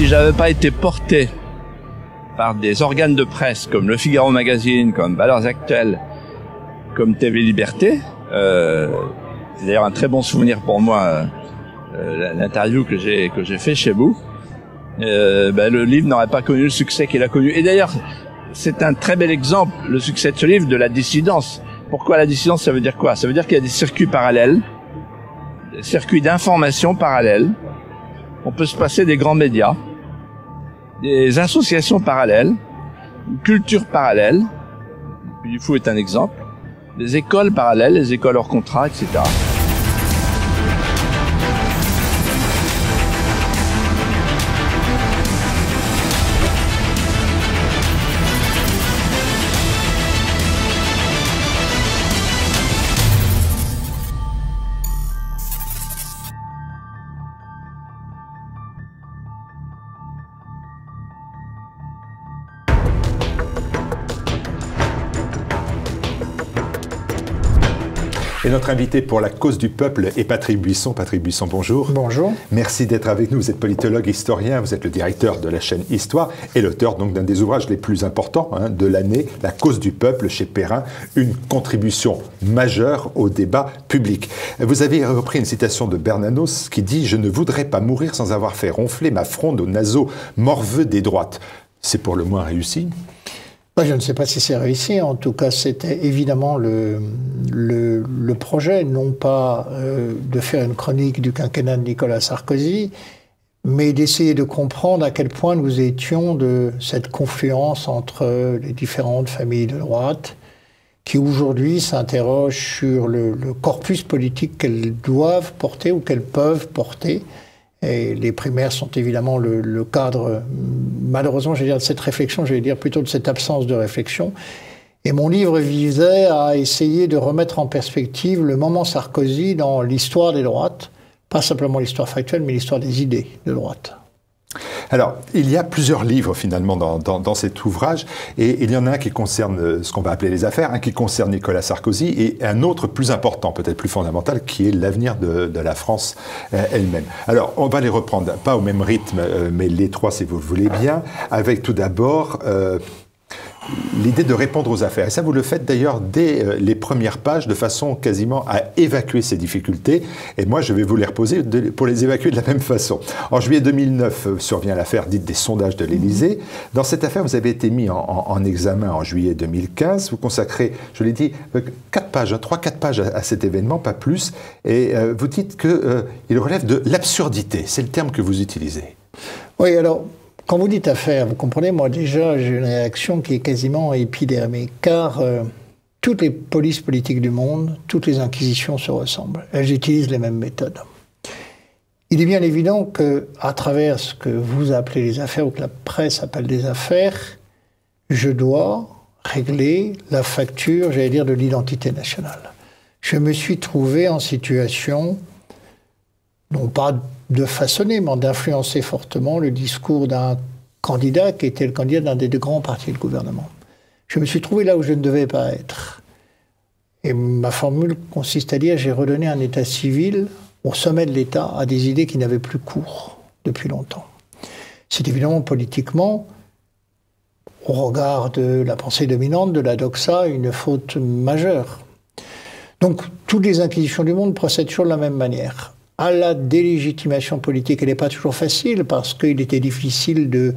si j'avais pas été porté par des organes de presse comme Le Figaro Magazine, comme Valeurs Actuelles, comme TV Liberté, c'est d'ailleurs un très bon souvenir pour moi, l'interview que j'ai fait chez vous, le livre n'aurait pas connu le succès qu'il a connu. Et d'ailleurs, c'est un très bel exemple, le succès de ce livre, de la dissidence. Pourquoi la dissidence? Ça veut dire quoi? Ça veut dire qu'il y a des circuits parallèles, des circuits d'information parallèles. On peut se passer des grands médias, des associations parallèles, une culture parallèle. Puy du Fou est un exemple. Des écoles parallèles, les écoles hors contrat, etc. Et notre invité pour la cause du peuple est Patrick Buisson. Patrick Buisson, bonjour. Bonjour. Merci d'être avec nous. Vous êtes politologue, historien, vous êtes le directeur de la chaîne Histoire et l'auteur donc d'un des ouvrages les plus importants de l'année, La cause du peuple chez Perrin, une contribution majeure au débat public. Vous avez repris une citation de Bernanos qui dit « Je ne voudrais pas mourir sans avoir fait ronfler ma fronde aux naseaux morveux des droites ». C'est pour le moins réussi. Je ne sais pas si c'est réussi. En tout cas, c'était évidemment le projet, non pas de faire une chronique du quinquennat de Nicolas Sarkozy, mais d'essayer de comprendre à quel point nous étions de cette confluence entre les différentes familles de droite qui aujourd'hui s'interrogent sur le corpus politique qu'elles doivent porter ou qu'elles peuvent porter. Et les primaires sont évidemment le cadre, malheureusement, je vais dire, de cette réflexion, je vais dire plutôt de cette absence de réflexion. Et mon livre visait à essayer de remettre en perspective le moment Sarkozy dans l'histoire des droites, pas simplement l'histoire factuelle, mais l'histoire des idées de droite. Alors, il y a plusieurs livres finalement dans cet ouvrage, et il y en a un qui concerne ce qu'on va appeler les affaires, un qui concerne Nicolas Sarkozy, et un autre plus important, peut-être plus fondamental, qui est l'avenir de la France elle-même. Alors, on va les reprendre, pas au même rythme, mais les trois si vous le voulez bien, avec tout d'abord l'idée de répondre aux affaires. Et ça, vous le faites d'ailleurs dès les premières pages, de façon quasiment à évacuer ces difficultés. Et moi, je vais vous les reposer pour les évacuer de la même façon. En juillet 2009 survient l'affaire dite des sondages de l'Élysée. Dans cette affaire, vous avez été mis en examen en juillet 2015. Vous consacrez, je l'ai dit, 4 pages, 3-4 pages à cet événement, pas plus. Et vous dites qu'il relève de l'absurdité. C'est le terme que vous utilisez. Oui, alors... Quand vous dites affaire, vous comprenez, moi déjà, j'ai une réaction qui est quasiment épidermique, car toutes les polices politiques du monde, toutes les inquisitions se ressemblent. Elles utilisent les mêmes méthodes. Il est bien évident qu'à travers ce que vous appelez les affaires, ou que la presse appelle des affaires, je dois régler la facture, j'allais dire, de l'identité nationale. Je me suis trouvé en situation, non pas de façonner, mais d'influencer fortement le discours d'un candidat qui était le candidat d'un des deux grands partis de gouvernement. Je me suis trouvé là où je ne devais pas être. Et ma formule consiste à dire j'ai redonné un état civil au sommet de l'État à des idées qui n'avaient plus cours depuis longtemps. C'est évidemment politiquement, au regard de la pensée dominante, de la doxa, une faute majeure. Donc toutes les inquisitions du monde procèdent toujours de la même manière. À la délégitimation politique, elle n'est pas toujours facile parce qu'il était difficile de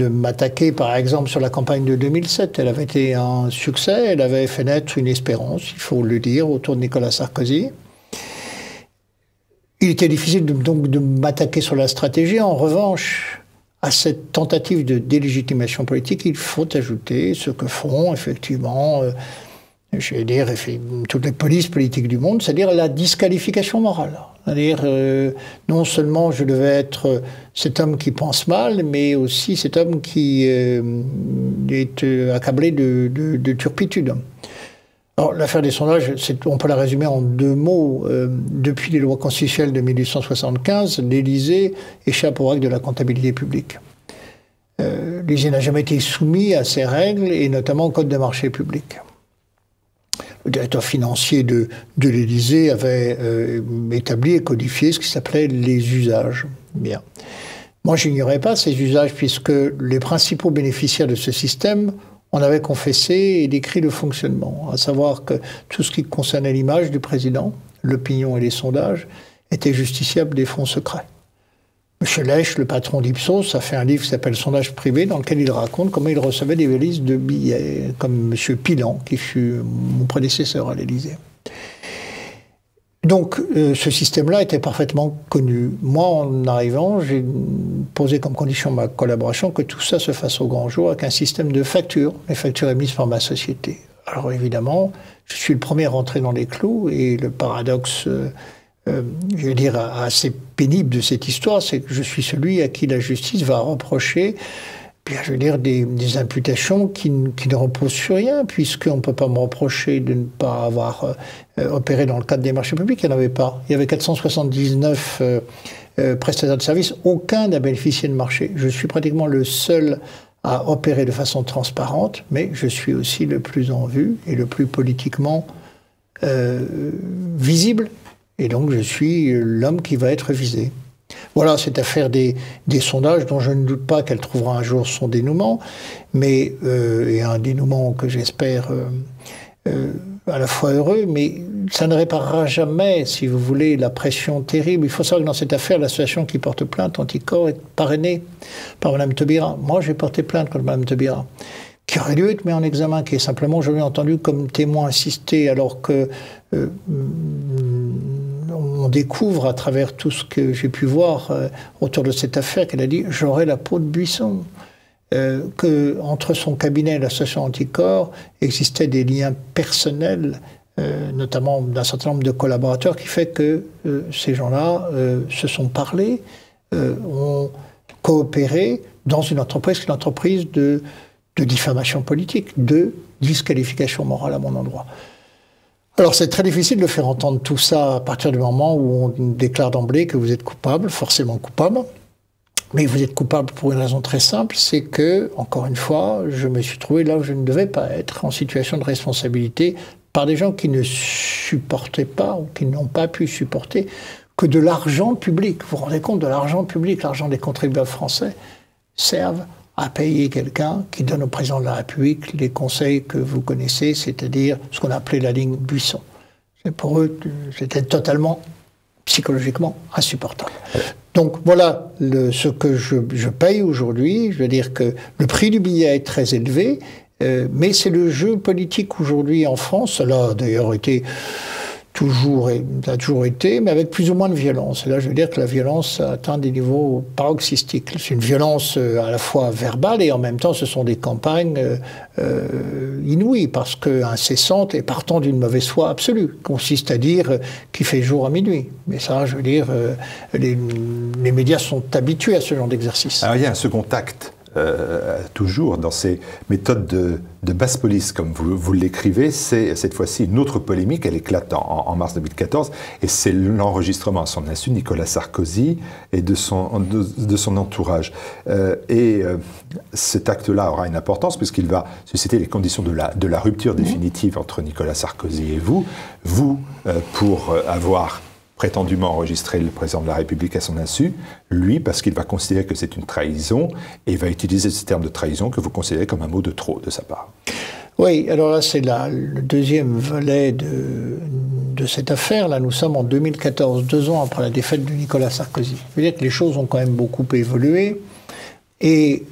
m'attaquer, par exemple, sur la campagne de 2007. Elle avait été un succès, elle avait fait naître une espérance, il faut le dire, autour de Nicolas Sarkozy. Il était difficile donc de m'attaquer sur la stratégie. En revanche, à cette tentative de délégitimation politique, il faut ajouter ce que font effectivement... je vais dire, toutes les polices politiques du monde, c'est-à-dire la disqualification morale. C'est-à-dire, non seulement je devais être cet homme qui pense mal, mais aussi cet homme qui est accablé de turpitude. Alors, l'affaire des sondages, on peut la résumer en 2 mots. Depuis les lois constitutionnelles de 1875, l'Élysée échappe aux règles de la comptabilité publique. L'Élysée n'a jamais été soumis à ces règles, et notamment au Code des marchés publics. Le directeur financier de l'Élysée avait établi et codifié ce qui s'appelait les usages. Bien. Moi, je n'ignorais pas ces usages puisque les principaux bénéficiaires de ce système en avaient confessé et décrit le fonctionnement, à savoir que tout ce qui concernait l'image du président, l'opinion et les sondages, était justiciable des fonds secrets. M. Lèche, le patron d'Ipsos, a fait un livre qui s'appelle « Sondage privé » dans lequel il raconte comment il recevait des valises de billets, comme M. Pilan, qui fut mon prédécesseur à l'Élysée. Donc, ce système-là était parfaitement connu. Moi, en arrivant, j'ai posé comme condition de ma collaboration que tout ça se fasse au grand jour avec un système de factures, les factures émises par ma société. Alors évidemment, je suis le premier à rentrer dans les clous et le paradoxe, je veux dire, assez pénible de cette histoire, c'est que je suis celui à qui la justice va reprocher, bien, je veux dire, des imputations qui ne reposent sur rien, puisqu'on ne peut pas me reprocher de ne pas avoir opéré dans le cadre des marchés publics. Il n'y en avait pas. Il y avait 479 prestataires de services. Aucun n'a bénéficié de marché. Je suis pratiquement le seul à opérer de façon transparente, mais je suis aussi le plus en vue et le plus politiquement visible. Et donc, je suis l'homme qui va être visé. Voilà, cette affaire des sondages dont je ne doute pas qu'elle trouvera un jour son dénouement, mais et un dénouement que j'espère à la fois heureux, mais ça ne réparera jamais, si vous voulez, la pression terrible. Il faut savoir que dans cette affaire, l'association qui porte plainte Anticorps est parrainée par Mme Taubira. Moi, j'ai porté plainte contre Mme Taubira, qui aurait dû être mis en examen, qui est simplement, je l'ai entendu comme témoin assisté, alors que on découvre à travers tout ce que j'ai pu voir autour de cette affaire qu'elle a dit « j'aurai la peau de buisson ». Qu'entre son cabinet et l'association Anticorps existaient des liens personnels, notamment d'un certain nombre de collaborateurs, qui fait que ces gens-là se sont parlé, ont coopéré dans une entreprise qui est une entreprise de diffamation politique, de disqualification morale à mon endroit. Alors c'est très difficile de faire entendre tout ça à partir du moment où on déclare d'emblée que vous êtes coupable, forcément coupable. Mais vous êtes coupable pour une raison très simple, c'est que, encore une fois, je me suis trouvé là où je ne devais pas être, en situation de responsabilité, par des gens qui ne supportaient pas ou qui n'ont pas pu supporter que de l'argent public. Vous vous rendez compte, de l'argent public, l'argent des contribuables français, servent à payer quelqu'un qui donne au président de la République les conseils que vous connaissez, c'est-à-dire ce qu'on appelait la ligne Buisson. Pour eux, c'était totalement, psychologiquement, insupportable. Donc voilà ce que je paye aujourd'hui. Je veux dire que le prix du billet est très élevé, mais c'est le jeu politique aujourd'hui en France. Cela a d'ailleurs été ça a toujours été, mais avec plus ou moins de violence. Et là, je veux dire que la violence a atteint des niveaux paroxystiques. C'est une violence à la fois verbale et en même temps, ce sont des campagnes inouïes, parce que incessantes et partant d'une mauvaise foi absolue, consiste à dire qu'il fait jour à minuit. Mais ça, je veux dire, les médias sont habitués à ce genre d'exercice. Alors il y a un second acte. Toujours dans ces méthodes de basse police, comme vous l'écrivez, c'est cette fois-ci une autre polémique, elle éclate en mars 2014, et c'est l'enregistrement à son insu de Nicolas Sarkozy et de son entourage. Cet acte-là aura une importance puisqu'il va susciter les conditions de la rupture définitive entre Nicolas Sarkozy et vous. Vous, pour avoir prétendument enregistrer le président de la République à son insu, lui, parce qu'il va considérer que c'est une trahison, et va utiliser ce terme de trahison que vous considérez comme un mot de trop de sa part. Oui, alors là, c'est le deuxième volet de cette affaire. Là, nous sommes en 2014, 2 ans après la défaite de Nicolas Sarkozy. Je veux dire que les choses ont quand même beaucoup évolué, et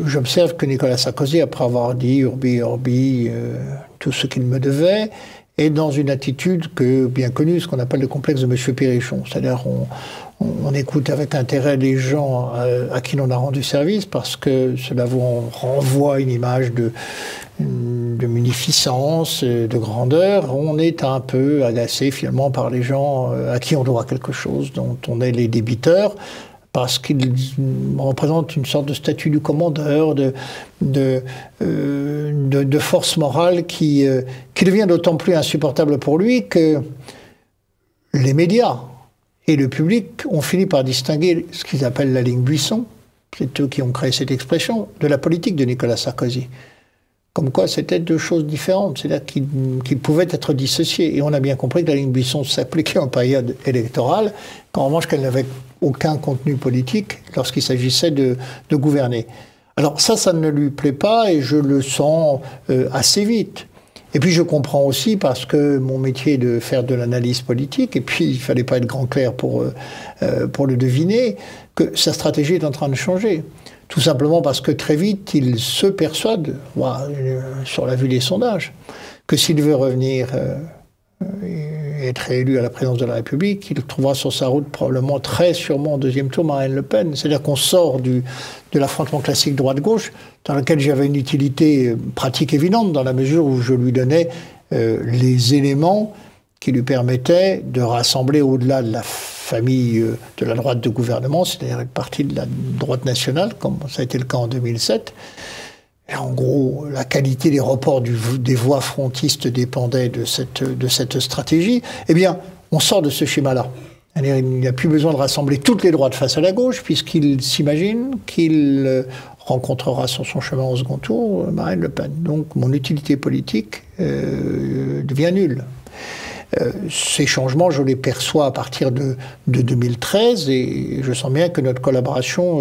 j'observe que Nicolas Sarkozy, après avoir dit urbi et orbi tout ce qu'il me devait, et dans une attitude bien connue, ce qu'on appelle le complexe de M. Perrichon. C'est-à-dire on écoute avec intérêt les gens à qui l'on a rendu service parce que cela vous renvoie une image de munificence, de grandeur. On est un peu agacé finalement par les gens à qui on doit quelque chose, dont on est les débiteurs, parce qu'il représente une sorte de statut du commandeur, de force morale qui devient d'autant plus insupportable pour lui que les médias et le public ont fini par distinguer ce qu'ils appellent la ligne Buisson, c'est eux qui ont créé cette expression, de la politique de Nicolas Sarkozy. Comme quoi, c'était deux choses différentes, c'est-à-dire qu'ils pouvaient être dissociés. Et on a bien compris que la ligne Buisson s'appliquait en période électorale, qu'en revanche, qu'elle n'avait aucun contenu politique lorsqu'il s'agissait de gouverner. Alors ça ne lui plaît pas, et je le sens assez vite. Et puis je comprends aussi, parce que mon métier est de faire de l'analyse politique, et puis il ne fallait pas être grand clerc pour le deviner, que sa stratégie est en train de changer. Tout simplement parce que très vite, il se persuade, sur la vue des sondages, que s'il veut revenir et être élu à la présidence de la République, il trouvera sur sa route probablement très sûrement en deuxième tour Marine Le Pen. C'est-à-dire qu'on sort de l'affrontement classique droite-gauche, dans lequel j'avais une utilité pratique évidente, dans la mesure où je lui donnais les éléments qui lui permettaient de rassembler au-delà de la famille de la droite de gouvernement, c'est-à-dire une partie de la droite nationale, comme ça a été le cas en 2007. Et en gros, la qualité des reports des voix frontistes dépendait de cette stratégie. Eh bien, on sort de ce schéma-là. Il n'y a plus besoin de rassembler toutes les droites face à la gauche, puisqu'il s'imagine qu'il rencontrera sur son chemin au second tour Marine Le Pen. Donc, mon utilité politique devient nulle. Ces changements, je les perçois à partir de 2013, et je sens bien que notre collaboration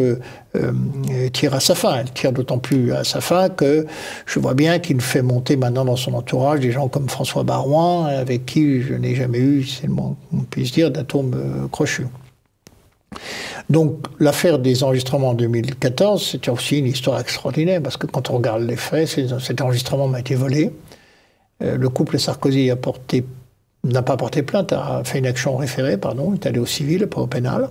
tire à sa fin. Elle tire d'autant plus à sa fin que je vois bien qu'il fait monter maintenant dans son entourage des gens comme François Baroin, avec qui je n'ai jamais eu, c'est le moins qu'on puisse dire, d'atome crochu. Donc l'affaire des enregistrements en 2014, c'était aussi une histoire extraordinaire, parce que quand on regarde les faits, cet enregistrement m'a été volé. Le couple Sarkozy n'a pas porté plainte, a fait une action référée, est allé au civil, pas au pénal.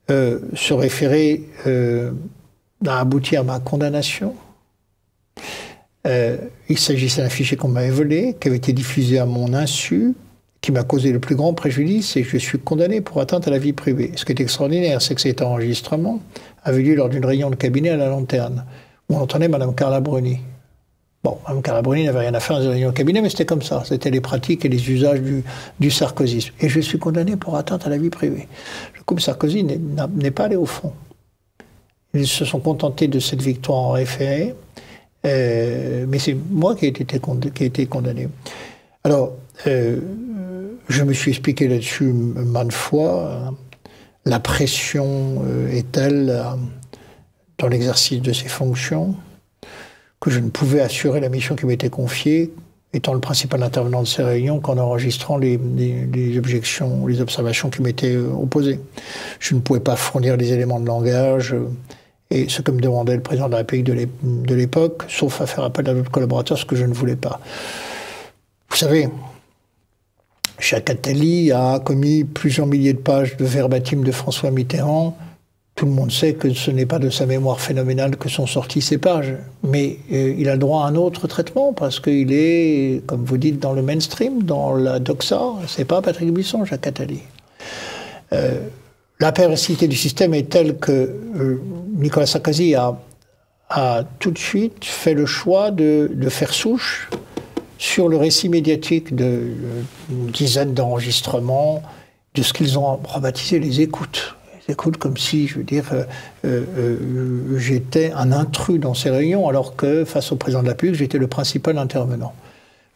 Ce référé a abouti à ma condamnation. Il s'agissait d'un fichier qu'on m'avait volé, qui avait été diffusé à mon insu, qui m'a causé le plus grand préjudice, et je suis condamné pour atteinte à la vie privée. Ce qui est extraordinaire, c'est que cet enregistrement avait lieu lors d'une réunion de cabinet à la Lanterne, où on entendait Mme Carla Bruni. Bon, Mme Carla Bruni n'avait rien à faire dans une réunion de cabinet, mais c'était comme ça. C'était les pratiques et les usages du sarkozysme. Et je suis condamné pour atteinte à la vie privée. Le couple Sarkozy n'est pas allé au fond. Ils se sont contentés de cette victoire en référé, mais c'est moi qui ai été condamné. Alors, je me suis expliqué là-dessus maintes fois. La pression est telle dans l'exercice de ses fonctions que je ne pouvais assurer la mission qui m'était confiée, étant le principal intervenant de ces réunions, qu'en enregistrant les objections, les observations qui m'étaient opposées. Je ne pouvais pas fournir les éléments de langage et ce que me demandait le président de la République de l'époque, sauf à faire appel à d'autres collaborateurs, ce que je ne voulais pas. Vous savez, Jacques Attali a commis plusieurs milliers de pages de verbatim de François Mitterrand. Tout le monde sait que ce n'est pas de sa mémoire phénoménale que sont sorties ces pages. Mais il a le droit à un autre traitement, parce qu'il est, comme vous dites, dans le mainstream, dans la doxa. C'est pas Patrick Buisson, Jacques Attali. La perversité du système est telle que Nicolas Sarkozy a tout de suite fait le choix de faire souche sur le récit médiatique d'une dizaine d'enregistrements de ce qu'ils ont rebaptisé les écoutes. Écoute, comme si, je veux dire, j'étais un intrus dans ces réunions, alors que, face au président de la République, j'étais le principal intervenant.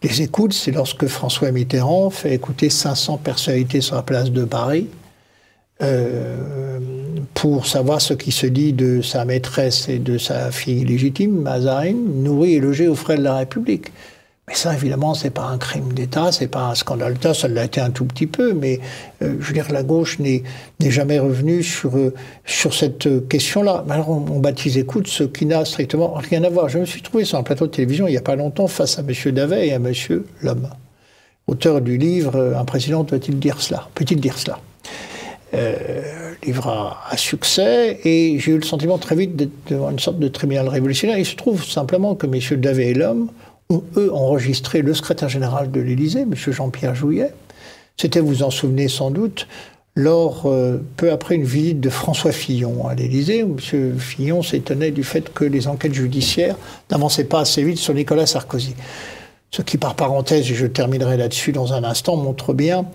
Les écoutes, c'est lorsque François Mitterrand fait écouter 500 personnalités sur la place de Paris pour savoir ce qui se dit de sa maîtresse et de sa fille légitime, Mazarine, nourrie et logée aux frais de la République. Mais ça, évidemment, c'est pas un crime d'État, c'est pas un scandale d'État, ça l'a été un tout petit peu, mais je veux dire, la gauche n'est jamais revenue sur cette question-là. Alors, on baptise écoute ce qui n'a strictement rien à voir. Je me suis trouvé sur un plateau de télévision il n'y a pas longtemps face à M. Davet et à M. Lhomme, auteur du livre « Un président doit-il dire cela ?» Peut-il dire cela livre à succès, et j'ai eu le sentiment très vite d'être devant une sorte de tribunal révolutionnaire. Il se trouve simplement que M. Davet et Lhomme ont, eux, enregistré le secrétaire général de l'Élysée, M. Jean-Pierre Jouyet. C'était, vous en souvenez sans doute, lors, peu après une visite de François Fillon à l'Élysée, où M. Fillon s'étonnait du fait que les enquêtes judiciaires n'avançaient pas assez vite sur Nicolas Sarkozy. Ce qui, par parenthèse, et je terminerai là-dessus dans un instant, montre bien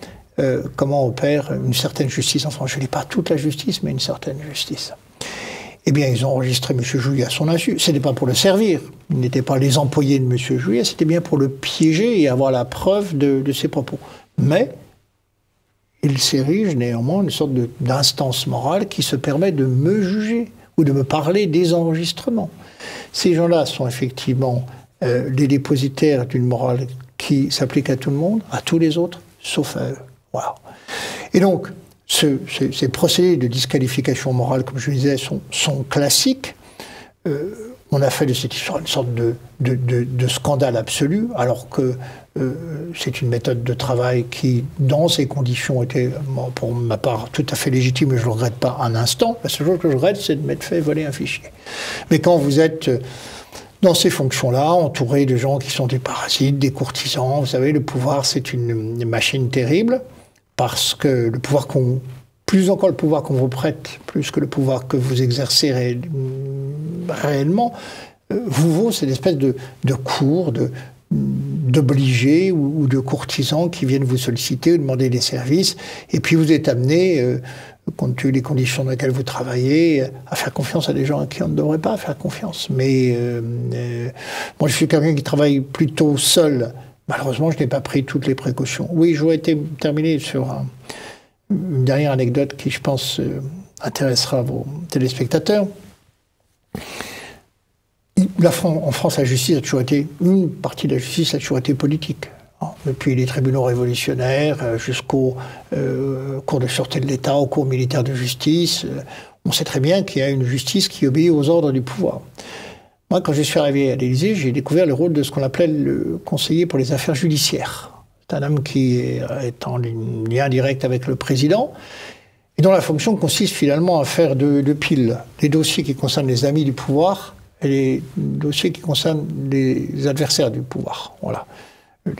comment opère une certaine justice en France. Je ne dis pas toute la justice, mais une certaine justice. Eh bien, ils ont enregistré M. Jouyet à son insu. Ce n'était pas pour le servir. Ils n'étaient pas les employés de M. Jouyet, c'était bien pour le piéger et avoir la preuve de ses propos. Mais il s'érige néanmoins une sorte d'instance morale qui se permet de me juger ou de me parler des enregistrements. Ces gens-là sont effectivement les dépositaires d'une morale qui s'applique à tout le monde, à tous les autres, sauf à eux. Voilà. Et donc, ces procédés de disqualification morale, comme je le disais, sont classiques. On a fait de cette histoire une sorte de scandale absolu, alors que c'est une méthode de travail qui, dans ces conditions, était, pour ma part, tout à fait légitime, et je ne le regrette pas un instant. La seule chose que je regrette, c'est de m'être fait voler un fichier. Mais quand vous êtes dans ces fonctions-là, entouré de gens qui sont des parasites, des courtisans, vous savez, le pouvoir, c'est une machine terrible, parce que le pouvoir plus encore le pouvoir qu'on vous prête, plus que le pouvoir que vous exercez réellement, vous vaut cette espèce de cours, d'obligés ou de courtisans qui viennent vous solliciter ou demander des services, et puis vous êtes amené, compte tenu des conditions dans lesquelles vous travaillez, à faire confiance à des gens à qui on ne devrait pas faire confiance. Mais moi, je suis quelqu'un qui travaille plutôt seul. Malheureusement, je n'ai pas pris toutes les précautions. Oui, je voudrais terminer sur une dernière anecdote qui, je pense, intéressera vos téléspectateurs. En France, la justice a toujours été, une partie de la justice a toujours été politique. Depuis les tribunaux révolutionnaires jusqu'aux cours de sûreté de l'État, aux cours militaires de justice, on sait très bien qu'il y a une justice qui obéit aux ordres du pouvoir. Moi, quand je suis arrivé à l'Élysée, j'ai découvert le rôle de ce qu'on appelait le conseiller pour les affaires judiciaires. C'est un homme qui est en lien direct avec le président et dont la fonction consiste finalement à faire de pile les dossiers qui concernent les amis du pouvoir et les dossiers qui concernent les adversaires du pouvoir. Voilà.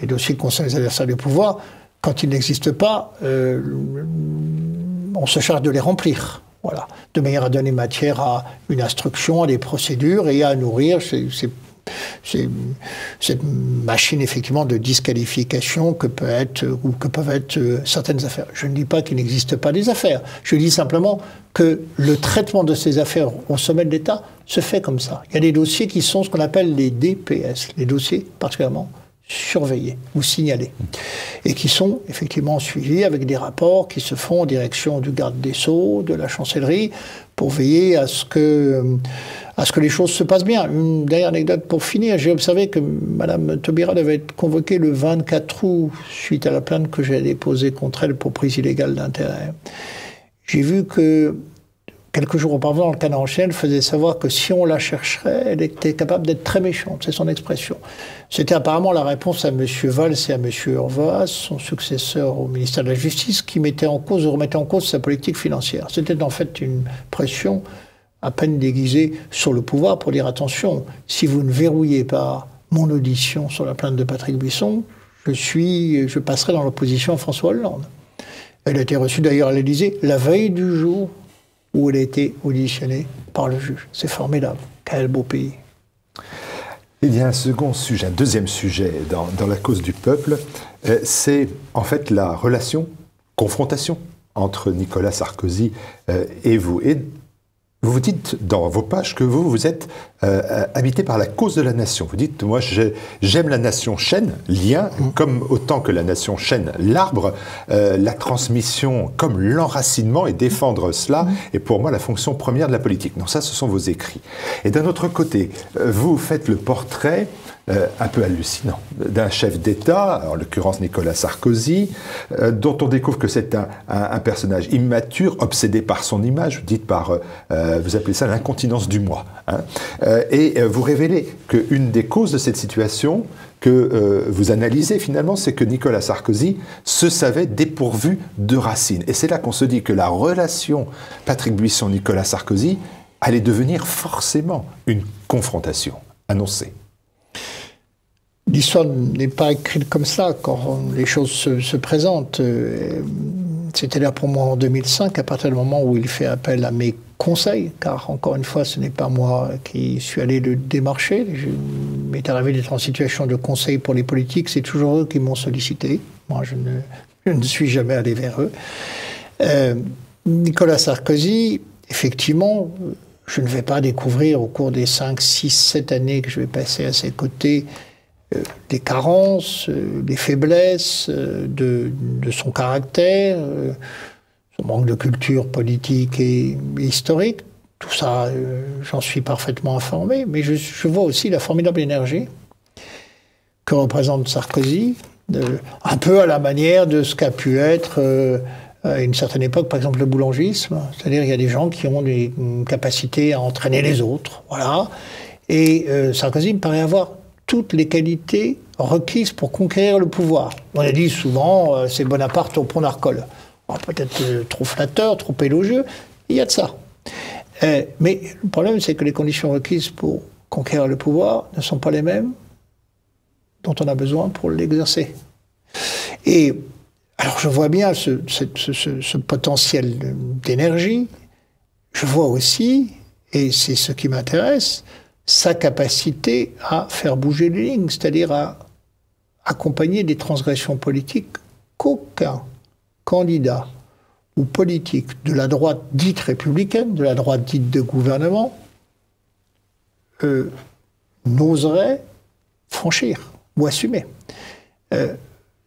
Les dossiers qui concernent les adversaires du pouvoir, quand ils n'existent pas, on se charge de les remplir. Voilà. De manière à donner matière à une instruction, à des procédures et à nourrir cette machine effectivement de disqualification que peuvent être certaines affaires. Je ne dis pas qu'il n'existe pas des affaires. Je dis simplement que le traitement de ces affaires au sommet de l'État se fait comme ça. Il y a des dossiers qui sont ce qu'on appelle les DPS, les dossiers particulièrement surveillés ou signalés, et qui sont effectivement suivis avec des rapports qui se font en direction du garde des Sceaux, de la chancellerie, pour veiller à ce que les choses se passent bien. Une dernière anecdote pour finir, j'ai observé que Mme Taubira devait être convoquée le 24 août, suite à la plainte que j'ai déposée contre elle pour prise illégale d'intérêt. J'ai vu que quelques jours auparavant, le Canard enchaîné faisait savoir que si on la chercherait, elle était capable d'être très méchante, c'est son expression. C'était apparemment la réponse à M. Valls et à M. Urvoas, son successeur au ministère de la Justice, qui remettait en cause sa politique financière. C'était en fait une pression à peine déguisée sur le pouvoir pour dire attention, si vous ne verrouillez pas mon audition sur la plainte de Patrick Buisson, je passerai dans l'opposition à François Hollande. Elle a été reçue d'ailleurs à l'Élysée la veille du jour où elle a été auditionnée par le juge. C'est formidable. Quel beau pays. Il y a un second sujet, un deuxième sujet dans la cause du peuple, c'est en fait la confrontation entre Nicolas Sarkozy et vous. Et vous vous dites dans vos pages que vous êtes habité par la cause de la nation. Vous dites, moi j'aime la nation chêne, lien, comme autant que la nation chêne, l'arbre, la transmission comme l'enracinement, et défendre cela est pour moi la fonction première de la politique. Non, ça ce sont vos écrits. Et d'un autre côté, vous faites le portrait un peu hallucinant d'un chef d'État, en l'occurrence Nicolas Sarkozy, dont on découvre que c'est un personnage immature, obsédé par son image, vous appelez ça l'incontinence du moi. Hein, et vous révélez qu'une des causes de cette situation que vous analysez finalement, c'est que Nicolas Sarkozy se savait dépourvu de racines. Et c'est là qu'on se dit que la relation Patrick Buisson-Nicolas Sarkozy allait devenir forcément une confrontation annoncée. L'histoire n'est pas écrite comme ça quand les choses se présentent. C'était là pour moi en 2005, à partir du moment où il fait appel à mes conseils, car encore une fois, ce n'est pas moi qui suis allé le démarcher. Il m'est arrivé d'être en situation de conseil pour les politiques, c'est toujours eux qui m'ont sollicité. Moi, je ne suis jamais allé vers eux. Nicolas Sarkozy, effectivement, je ne vais pas découvrir au cours des 5, 6, 7 années que je vais passer à ses côtés des carences, des faiblesses de son caractère, son manque de culture politique et historique. Tout ça, j'en suis parfaitement informé, mais je vois aussi la formidable énergie que représente Sarkozy, un peu à la manière de ce qu'a pu être à une certaine époque, par exemple, le boulangisme. C'est-à-dire il y a des gens qui ont une capacité à entraîner les autres, voilà. Et Sarkozy me paraît avoir toutes les qualités requises pour conquérir le pouvoir. On a dit souvent, c'est Bonaparte au pont d'Arcole. Peut-être trop flatteur, trop élogieux, il y a de ça. Mais le problème, c'est que les conditions requises pour conquérir le pouvoir ne sont pas les mêmes dont on a besoin pour l'exercer. Et alors je vois bien ce potentiel d'énergie, je vois aussi, et c'est ce qui m'intéresse, sa capacité à faire bouger les lignes, c'est-à-dire à accompagner des transgressions politiques qu'aucun candidat ou politique de la droite dite républicaine, de la droite dite de gouvernement, n'oserait franchir ou assumer.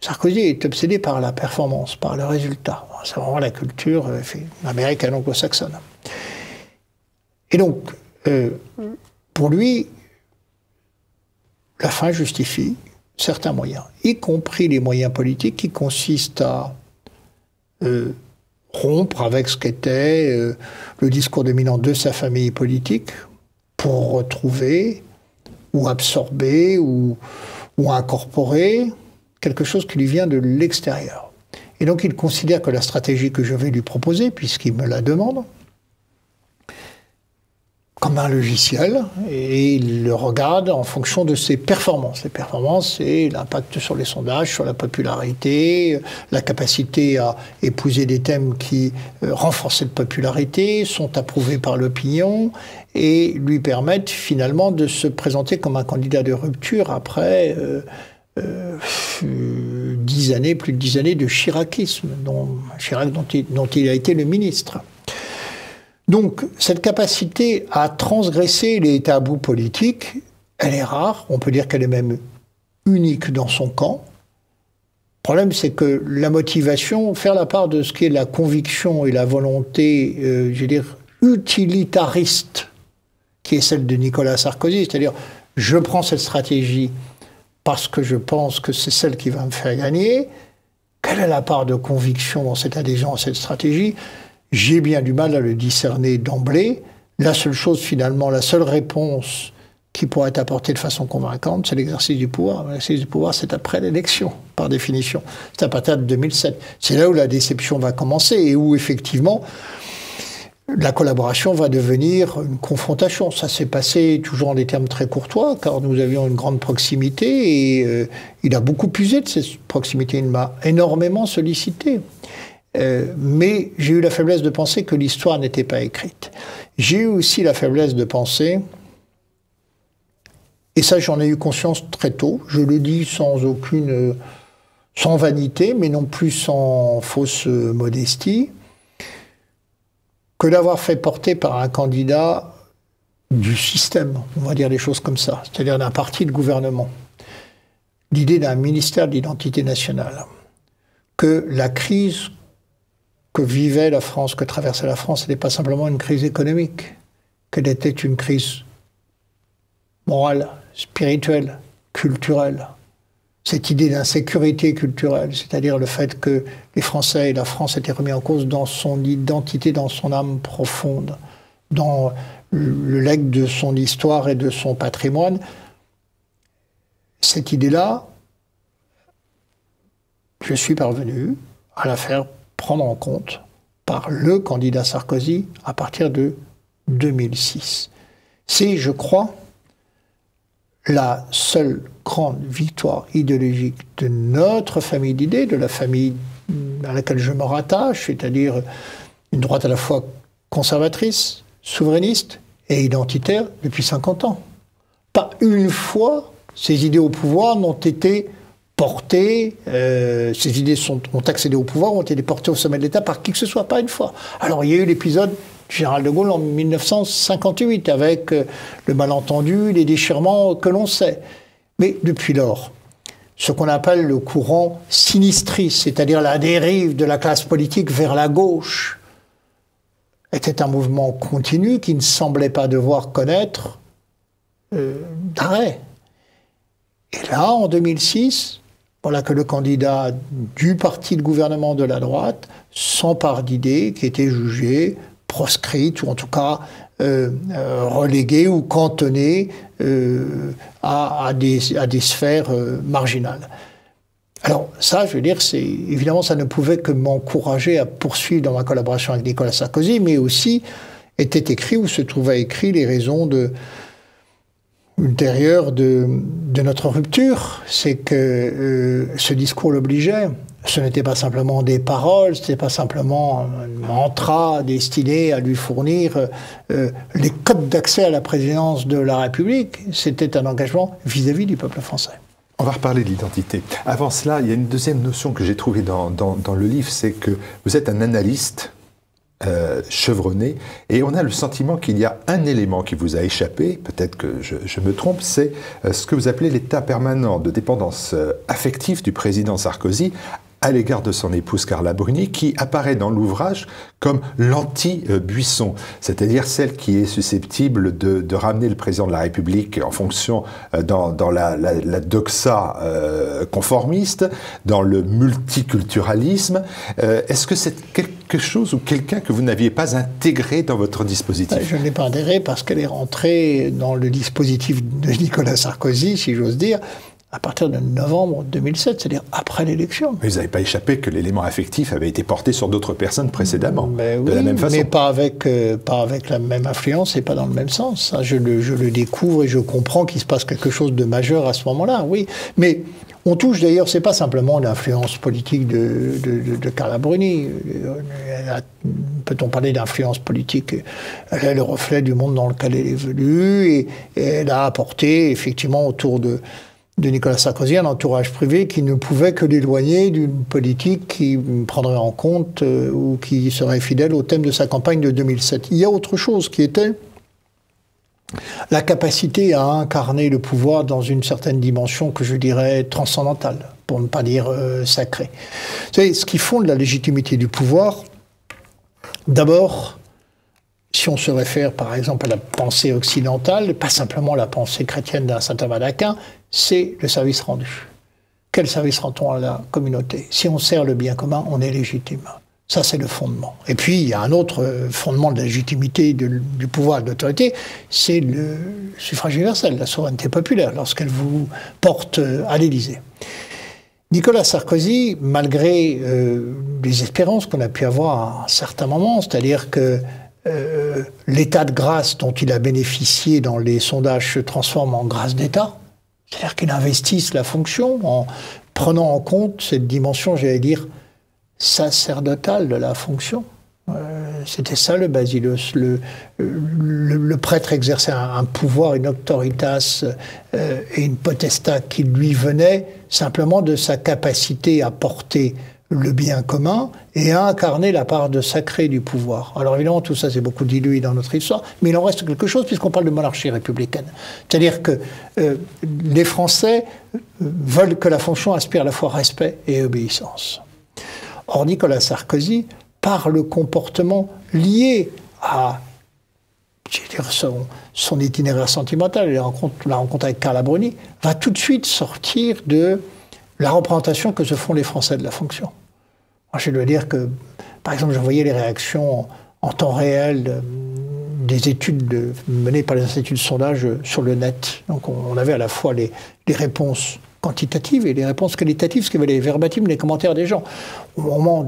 Sarkozy est obsédé par la performance, par le résultat. C'est vraiment la culture américaine anglo-saxonne. Et donc, pour lui, la fin justifie certains moyens, y compris les moyens politiques qui consistent à rompre avec ce qu'était le discours dominant de sa famille politique pour retrouver ou absorber ou incorporer quelque chose qui lui vient de l'extérieur. Et donc il considère que la stratégie que je vais lui proposer, puisqu'il me la demande, comme un logiciel, et il le regarde en fonction de ses performances. Les performances, c'est l'impact sur les sondages, sur la popularité, la capacité à épouser des thèmes qui renforcent cette popularité, sont approuvés par l'opinion, et lui permettent finalement de se présenter comme un candidat de rupture après 10 années, plus de 10 années de chiracisme, dont il a été le ministre. Donc, cette capacité à transgresser les tabous politiques, elle est rare, on peut dire qu'elle est même unique dans son camp. Le problème, c'est que la motivation, faire la part de ce qui est la conviction et la volonté, je veux dire, utilitariste, qui est celle de Nicolas Sarkozy, c'est-à-dire, je prends cette stratégie parce que je pense que c'est celle qui va me faire gagner. Quelle est la part de conviction dans cette adhésion à cette stratégie ? J'ai bien du mal à le discerner d'emblée. La seule chose, finalement, la seule réponse qui pourrait être apportée de façon convaincante, c'est l'exercice du pouvoir. L'exercice du pouvoir, c'est après l'élection, par définition. C'est à partir de 2007. C'est là où la déception va commencer et où, effectivement, la collaboration va devenir une confrontation. Ça s'est passé toujours en des termes très courtois, car nous avions une grande proximité et il a beaucoup usé de cette proximité. Il m'a énormément sollicité. Mais j'ai eu la faiblesse de penser que l'histoire n'était pas écrite. J'ai eu aussi la faiblesse de penser, et ça j'en ai eu conscience très tôt, je le dis sans vanité, mais non plus sans fausse modestie, que d'avoir fait porter par un candidat du système, on va dire les choses comme ça, c'est-à-dire d'un parti de gouvernement, l'idée d'un ministère de l'identité nationale, que la crise que vivait la France, que traversait la France, n'était pas simplement une crise économique, qu'elle était une crise morale, spirituelle, culturelle. Cette idée d'insécurité culturelle, c'est-à-dire le fait que les Français et la France étaient remis en cause dans son identité, dans son âme profonde, dans le legs de son histoire et de son patrimoine. Cette idée-là, je suis parvenu à la faire prendre en compte par le candidat Sarkozy à partir de 2006. C'est, je crois, la seule grande victoire idéologique de notre famille d'idées, de la famille à laquelle je me rattache, c'est-à-dire une droite à la fois conservatrice, souverainiste et identitaire depuis 50 ans. Pas une fois ces idées au pouvoir n'ont été portées, ces idées ont accédé au pouvoir, ont été portées au sommet de l'État par qui que ce soit, pas une fois. Alors il y a eu l'épisode du général de Gaulle en 1958, avec le malentendu, les déchirements que l'on sait. Mais depuis lors, ce qu'on appelle le courant sinistriste, c'est-à-dire la dérive de la classe politique vers la gauche, était un mouvement continu qui ne semblait pas devoir connaître d'arrêt. Et là, en 2006, voilà que le candidat du parti de gouvernement de la droite s'empare d'idées qui étaient jugées proscrites, ou en tout cas reléguées ou cantonnées à des sphères marginales. Alors ça, je veux dire, évidemment, ça ne pouvait que m'encourager à poursuivre dans ma collaboration avec Nicolas Sarkozy, mais aussi était écrit, ou se trouvaient écrits, les raisons ultérieures de notre rupture. C'est que ce discours l'obligeait. Ce n'était pas simplement des paroles, ce n'était pas simplement un mantra destiné à lui fournir les codes d'accès à la présidence de la République. C'était un engagement vis-à-vis du peuple français. On va reparler de l'identité. Avant cela, il y a une deuxième notion que j'ai trouvée dans le livre, c'est que vous êtes un analyste chevronné, et on a le sentiment qu'il y a un élément qui vous a échappé, peut-être que je me trompe, c'est ce que vous appelez l'état permanent de dépendance affective du président Sarkozy à l'égard de son épouse Carla Bruni, qui apparaît dans l'ouvrage comme l'anti-Buisson, c'est-à-dire celle qui est susceptible de ramener le président de la République en fonction dans la doxa conformiste, dans le multiculturalisme. Est-ce que c'est quelque chose ou quelqu'un que vous n'aviez pas intégré dans votre dispositif? Je ne l'ai pas intégré parce qu'elle est rentrée dans le dispositif de Nicolas Sarkozy, si j'ose dire, à partir de novembre 2007, c'est-à-dire après l'élection. Mais vous n'avez pas échappé que l'élément affectif avait été porté sur d'autres personnes précédemment, de la même façon. Mais pas avec la même influence et pas dans le même sens. Ça, je le découvre et je comprends qu'il se passe quelque chose de majeur à ce moment-là, oui. Mais on touche d'ailleurs, c'est pas simplement l'influence politique de Carla Bruni. Peut-on parler d'influence politique? Elle est le reflet du monde dans lequel elle évolue et elle a apporté effectivement autour de Nicolas Sarkozy, un entourage privé qui ne pouvait que l'éloigner d'une politique qui prendrait en compte ou qui serait fidèle au thème de sa campagne de 2007. Il y a autre chose qui était la capacité à incarner le pouvoir dans une certaine dimension que je dirais transcendantale, pour ne pas dire sacrée. Vous savez, ce qui fonde la légitimité du pouvoir, d'abord, si on se réfère par exemple à la pensée occidentale, pas simplement la pensée chrétienne d'un saint Thomas d'Aquin, c'est le service rendu. Quel service rend-on à la communauté? Si on sert le bien commun, on est légitime. Ça, c'est le fondement. Et puis, il y a un autre fondement de la légitimité du pouvoir et de l'autorité, c'est le suffrage universel, la souveraineté populaire, lorsqu'elle vous porte à l'Élysée. Nicolas Sarkozy, malgré les espérances qu'on a pu avoir à un certain moment, c'est-à-dire que l'état de grâce dont il a bénéficié dans les sondages se transforme en grâce d'État, c'est-à-dire qu'il investisse la fonction en prenant en compte cette dimension, j'allais dire, sacerdotale de la fonction. C'était ça le basileus. Le prêtre exerçait un pouvoir, une auctoritas et une potestas qui lui venait simplement de sa capacité à porter le bien commun et à incarner la part de sacré du pouvoir. Alors évidemment, tout ça, c'est beaucoup dilué dans notre histoire, mais il en reste quelque chose puisqu'on parle de monarchie républicaine. C'est-à-dire que les Français veulent que la fonction inspire à la fois respect et obéissance. Or, Nicolas Sarkozy, par le comportement lié à son itinéraire sentimental, la rencontre avec Carla Bruni, va tout de suite sortir de la représentation que se font les Français de la fonction. Je dois dire que, par exemple, je voyais les réactions en temps réel des études menées par les instituts de sondage sur le net. Donc on avait à la fois les réponses quantitatives et les réponses qualitatives, ce qui valait verbatim les commentaires des gens. Au moment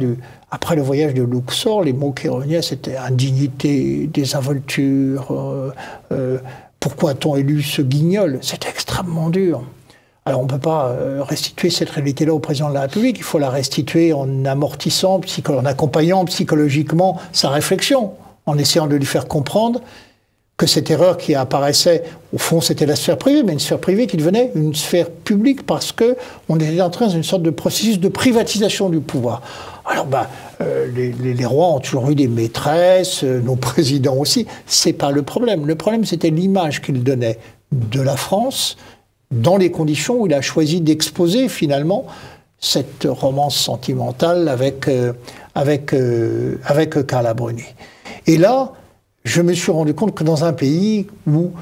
après le voyage de Luxor, les mots qui revenaient, c'était indignité, désinvolture, pourquoi a-t-on élu ce guignol? C'était extrêmement dur. Alors on ne peut pas restituer cette réalité-là au président de la République, il faut la restituer en amortissant, en accompagnant psychologiquement sa réflexion, en essayant de lui faire comprendre que que cette erreur qui apparaissait, au fond, c'était la sphère privée, mais une sphère privée qui devenait une sphère publique parce qu'on était entré dans une sorte de processus de privatisation du pouvoir. Alors, les rois ont toujours eu des maîtresses, nos présidents aussi. C'est pas le problème. Le problème, c'était l'image qu'il donnait de la France dans les conditions où il a choisi d'exposer finalement cette romance sentimentale avec Carla Bruni. Et là, je me suis rendu compte que dans un pays où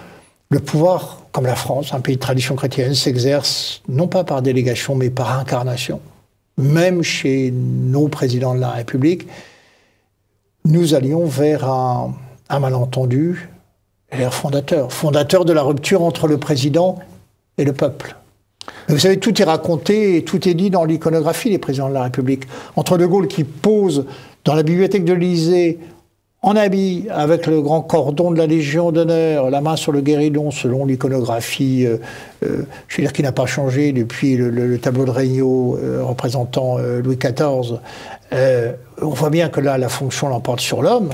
le pouvoir, comme la France, un pays de tradition chrétienne, s'exerce non pas par délégation, mais par incarnation, même chez nos présidents de la République, nous allions vers un malentendu, l'air fondateur de la rupture entre le président et le peuple. Mais vous savez, tout est raconté et tout est dit dans l'iconographie des présidents de la République. Entre De Gaulle qui pose dans la bibliothèque de l'Élysée, en habit, avec le grand cordon de la Légion d'honneur, la main sur le guéridon, selon l'iconographie, je veux dire, qui n'a pas changé depuis le tableau de Regnault représentant Louis XIV. On voit bien que là, la fonction l'emporte sur l'homme,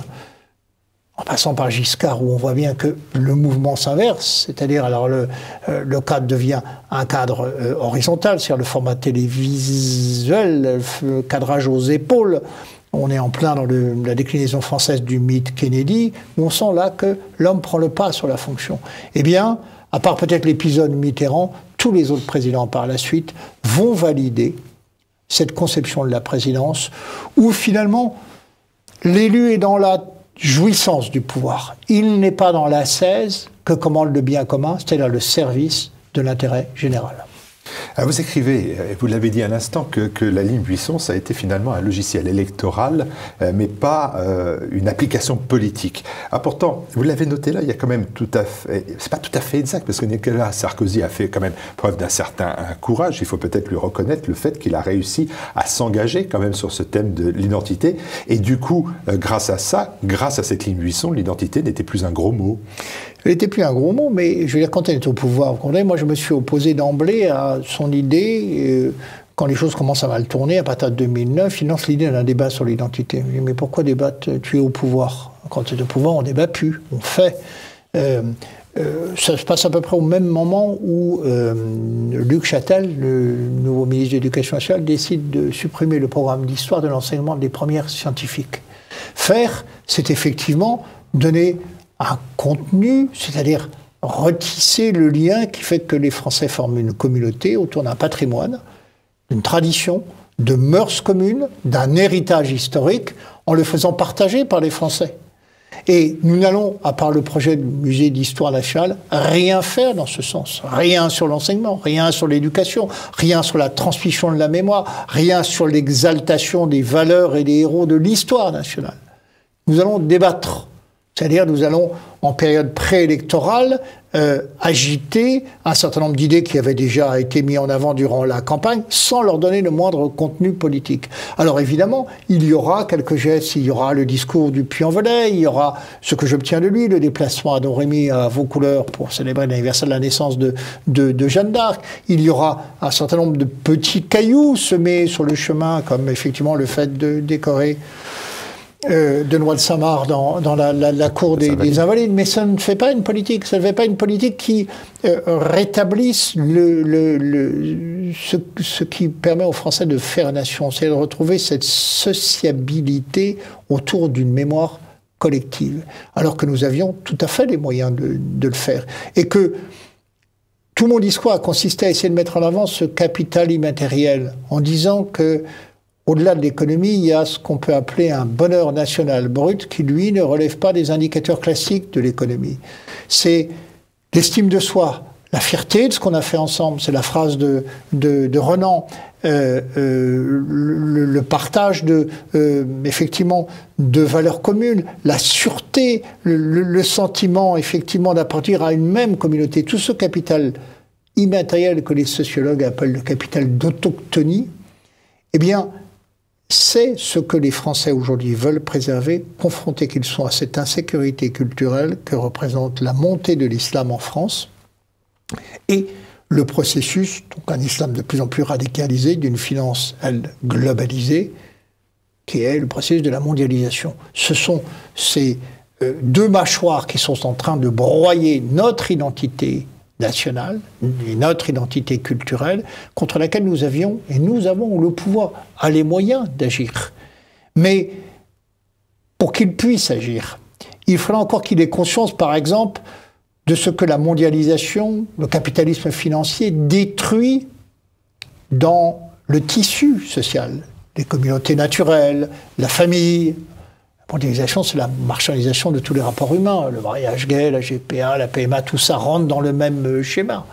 en passant par Giscard, où on voit bien que le mouvement s'inverse, c'est-à-dire alors le cadre devient un cadre horizontal, c'est-à-dire le format télévisuel, le cadrage aux épaules. On est en plein dans la déclinaison française du mythe Kennedy, où on sent là que l'homme prend le pas sur la fonction. Eh bien, à part peut-être l'épisode Mitterrand, tous les autres présidents par la suite vont valider cette conception de la présidence, où finalement, l'élu est dans la jouissance du pouvoir. Il n'est pas dans l'ascèse que commande le bien commun, c'est-à-dire le service de l'intérêt général. Vous écrivez, vous l'avez dit à l'instant, que la ligne Buisson, ça a été finalement un logiciel électoral, mais pas une application politique. Pourtant, vous l'avez noté là, il y a quand même tout à fait... C'est pas tout à fait exact, parce que Nicolas Sarkozy a fait quand même preuve d'un certain courage. Il faut peut-être lui reconnaître le fait qu'il a réussi à s'engager quand même sur ce thème de l'identité. Et du coup, grâce à ça, grâce à cette ligne Buisson, l'identité n'était plus un gros mot. Elle n'était plus un gros mot, mais je veux dire, quand elle est au pouvoir, moi je me suis opposé d'emblée à son idée, quand les choses commencent à mal tourner, à partir de 2009, il lance l'idée d'un débat sur l'identité. Je dis, mais pourquoi débattre? Tu es au pouvoir. Quand tu es au pouvoir, on ne débat plus, on fait. Ça se passe à peu près au même moment où Luc Châtel, le nouveau ministre de l'Éducation nationale, décide de supprimer le programme d'histoire de l'enseignement des premières scientifiques. Faire, c'est effectivement donner un contenu, c'est-à-dire retisser le lien qui fait que les Français forment une communauté autour d'un patrimoine, d'une tradition, de mœurs communes, d'un héritage historique, en le faisant partager par les Français. Et nous n'allons, à part le projet du musée d'histoire nationale, rien faire dans ce sens. Rien sur l'enseignement, rien sur l'éducation, rien sur la transmission de la mémoire, rien sur l'exaltation des valeurs et des héros de l'histoire nationale. Nous allons débattre. C'est-à-dire, nous allons, en période préélectorale, agiter un certain nombre d'idées qui avaient déjà été mises en avant durant la campagne, sans leur donner le moindre contenu politique. Alors évidemment, il y aura quelques gestes, il y aura le discours du Puy-en-Velay, il y aura ce que j'obtiens de lui, le déplacement à Domremy à Vaucouleurs pour célébrer l'anniversaire de la naissance de Jeanne d'Arc. Il y aura un certain nombre de petits cailloux semés sur le chemin, comme effectivement le fait de décorer Benoît de Saint-Marc dans la cour des Invalides, mais ça ne fait pas une politique. Ça ne fait pas une politique qui rétablisse ce qui permet aux Français de faire nation, c'est de retrouver cette sociabilité autour d'une mémoire collective, alors que nous avions tout à fait les moyens de le faire. Et que tout mon discours a consisté à essayer de mettre en avant ce capital immatériel, en disant que au-delà de l'économie, il y a ce qu'on peut appeler un bonheur national brut qui, lui, ne relève pas des indicateurs classiques de l'économie. C'est l'estime de soi, la fierté de ce qu'on a fait ensemble. C'est la phrase de Renan. Le partage effectivement, de valeurs communes, la sûreté, le sentiment, effectivement, d'appartenir à une même communauté. Tout ce capital immatériel que les sociologues appellent le capital d'autochtonie, eh bien, c'est ce que les Français aujourd'hui veulent préserver, confrontés qu'ils sont à cette insécurité culturelle que représente la montée de l'islam en France et le processus, donc un islam de plus en plus radicalisé, d'une finance, elle, globalisée, qui est le processus de la mondialisation. Ce sont ces deux mâchoires qui sont en train de broyer notre identité nationale et notre identité culturelle, contre laquelle nous avions, et nous avons le pouvoir, les moyens d'agir. Mais pour qu'il puisse agir, il faudra encore qu'il ait conscience, par exemple, de ce que la mondialisation, le capitalisme financier détruit dans le tissu social, les communautés naturelles, la famille. La mondialisation, c'est la marchandisation de tous les rapports humains. Le mariage gay, la GPA, la PMA, tout ça rentre dans le même schéma.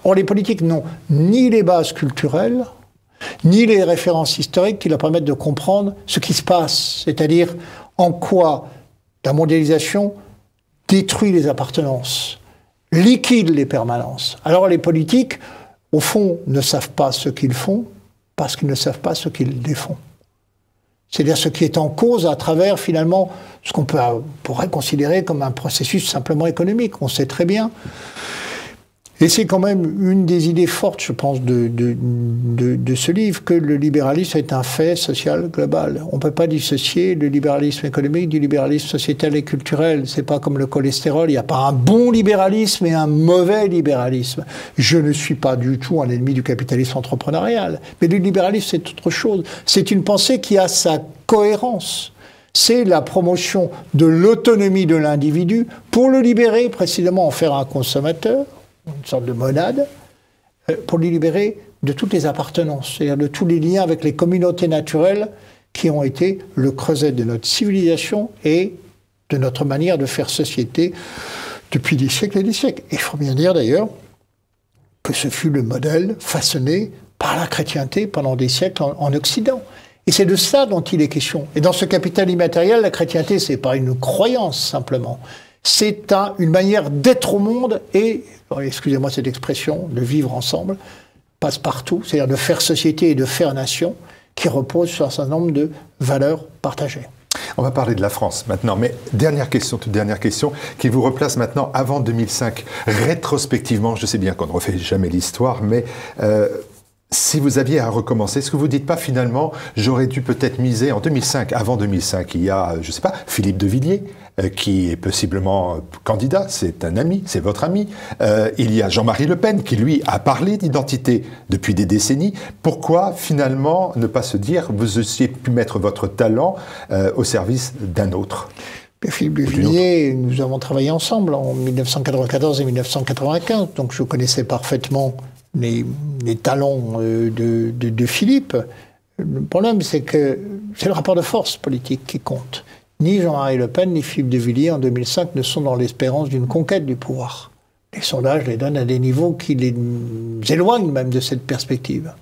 Or, les politiques n'ont ni les bases culturelles, ni les références historiques qui leur permettent de comprendre ce qui se passe, c'est-à-dire en quoi la mondialisation détruit les appartenances, liquide les permanences. Alors les politiques, au fond, ne savent pas ce qu'ils font parce qu'ils ne savent pas ce qu'ils défont. C'est-à-dire ce qui est en cause à travers, finalement, ce qu'on pourrait considérer comme un processus simplement économique. On sait très bien. Et c'est quand même une des idées fortes, je pense, de ce livre, que le libéralisme est un fait social global. On ne peut pas dissocier le libéralisme économique du libéralisme sociétal et culturel. C'est pas comme le cholestérol, il n'y a pas un bon libéralisme et un mauvais libéralisme. Je ne suis pas du tout un ennemi du capitalisme entrepreneurial. Mais le libéralisme, c'est autre chose. C'est une pensée qui a sa cohérence. C'est la promotion de l'autonomie de l'individu pour le libérer, précisément en faire un consommateur, une sorte de monade, pour les libérer de toutes les appartenances, c'est-à-dire de tous les liens avec les communautés naturelles qui ont été le creuset de notre civilisation et de notre manière de faire société depuis des siècles et des siècles. Et il faut bien dire d'ailleurs que ce fut le modèle façonné par la chrétienté pendant des siècles en Occident. Et c'est de ça dont il est question. Et dans ce capital immatériel, la chrétienté, c'est pas une croyance simplement. C'est une manière d'être au monde et, excusez-moi cette expression, de vivre ensemble, passe partout, c'est-à-dire de faire société et de faire nation, qui repose sur un certain nombre de valeurs partagées. On va parler de la France maintenant, mais dernière question, toute dernière question, qui vous replace maintenant avant 2005. Rétrospectivement, je sais bien qu'on ne refait jamais l'histoire, mais si vous aviez à recommencer, est-ce que vous ne dites pas finalement, j'aurais dû peut-être miser en 2005, avant 2005, il y a, je ne sais pas, Philippe de Villiers, qui est possiblement candidat, c'est un ami, c'est votre ami. Il y a Jean-Marie Le Pen, qui lui a parlé d'identité depuis des décennies. Pourquoi finalement ne pas se dire, vous eussiez pu mettre votre talent au service d'un autre ? Philippe de Villiers, nous avons travaillé ensemble en 1994 et 1995, donc je connaissais parfaitement les talents de Philippe. Le problème, c'est que c'est le rapport de force politique qui compte. Ni Jean-Marie Le Pen, ni Philippe de Villiers, en 2005, ne sont dans l'espérance d'une conquête du pouvoir. Les sondages les donnent à des niveaux qui les éloignent même de cette perspective.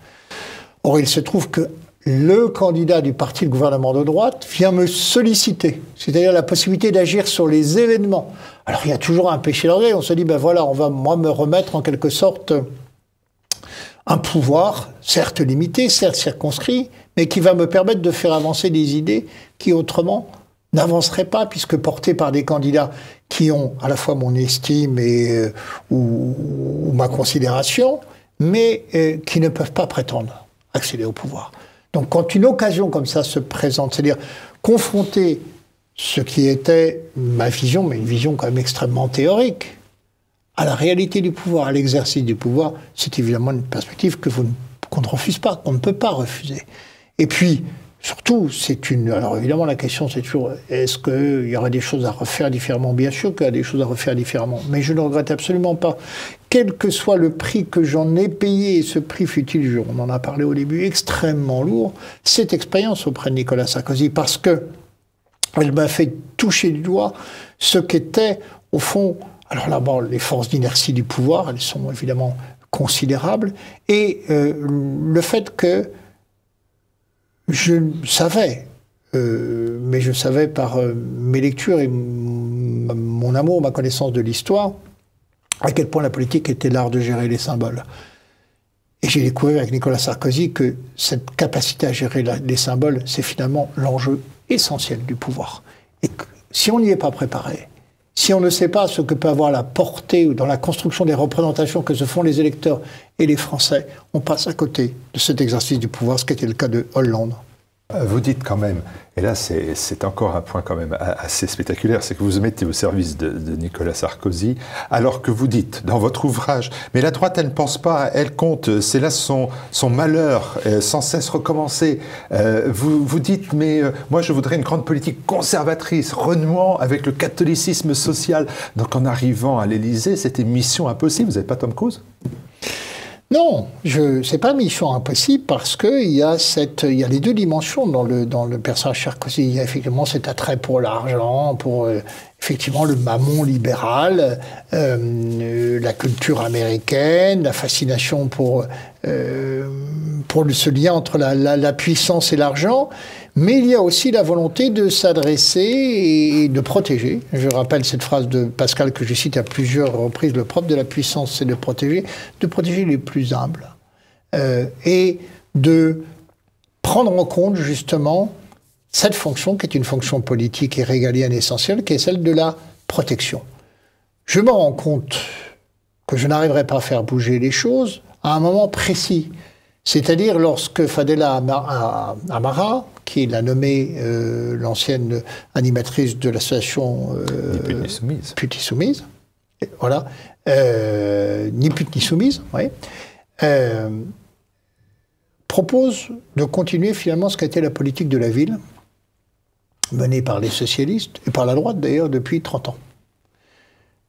Or, il se trouve que le candidat du parti de gouvernement de droite vient me solliciter, c'est-à-dire la possibilité d'agir sur les événements. Alors, il y a toujours un péché d'orgueil. On se dit, ben voilà, on va, moi, me remettre en quelque sorte un pouvoir, certes limité, certes circonscrit, mais qui va me permettre de faire avancer des idées qui, autrement, n'avanceraient pas, puisque portées par des candidats qui ont à la fois mon estime et, ou ma considération, mais qui ne peuvent pas prétendre accéder au pouvoir. Donc quand une occasion comme ça se présente, c'est-à-dire confronter ce qui était ma vision, mais une vision quand même extrêmement théorique, à la réalité du pouvoir, à l'exercice du pouvoir, c'est évidemment une perspective qu'on ne refuse pas, qu'on ne peut pas refuser. Et puis, surtout, alors évidemment la question c'est toujours, est-ce qu'il y aurait des choses à refaire différemment ? Bien sûr qu'il y a des choses à refaire différemment, mais je ne regrette absolument pas, quel que soit le prix que j'en ai payé, et ce prix fut-il, on en a parlé au début, extrêmement lourd, cette expérience auprès de Nicolas Sarkozy, parce que elle m'a fait toucher du doigt ce qu'était, au fond, alors là, bon, les forces d'inertie du pouvoir, elles sont évidemment considérables, et le fait que je savais, mais je savais par mes lectures et mon amour, ma connaissance de l'histoire, à quel point la politique était l'art de gérer les symboles. Et j'ai découvert avec Nicolas Sarkozy que cette capacité à gérer les symboles, c'est finalement l'enjeu essentiel du pouvoir. Et que, si on n'y est pas préparé, si on ne sait pas ce que peut avoir la portée dans la construction des représentations que se font les électeurs et les Français, on passe à côté de cet exercice du pouvoir, ce qui était le cas de Hollande. Vous dites quand même, et là c'est encore un point quand même assez spectaculaire, c'est que vous mettez au service de Nicolas Sarkozy, alors que vous dites dans votre ouvrage, mais la droite elle ne pense pas, elle compte, c'est là son malheur, sans cesse recommencer. Vous dites, mais moi je voudrais une grande politique conservatrice, renouant avec le catholicisme social. Donc en arrivant à l'Élysée, c'était mission impossible, vous n'avez pas Tom Cruise ? Non, c'est pas mission impossible parce qu'il y a les deux dimensions dans le personnage Sarkozy. Il y a effectivement cet attrait pour l'argent, pour effectivement le mammon libéral, la culture américaine, la fascination pour ce lien entre la puissance et l'argent. Mais il y a aussi la volonté de s'adresser et de protéger. Je rappelle cette phrase de Pascal que je cite à plusieurs reprises. Le propre de la puissance, c'est de protéger les plus humbles. Et de prendre en compte justement cette fonction qui est une fonction politique et régalienne essentielle, qui est celle de la protection. Je me rends compte que je n'arriverai pas à faire bouger les choses à un moment précis. C'est-à-dire lorsque Fadela Amara, qui l'a nommée l'ancienne animatrice de l'association Ni pute ni soumise, voilà, Ni pute ni soumise, oui, propose de continuer finalement ce qu'a été la politique de la ville, menée par les socialistes, et par la droite d'ailleurs depuis 30 ans.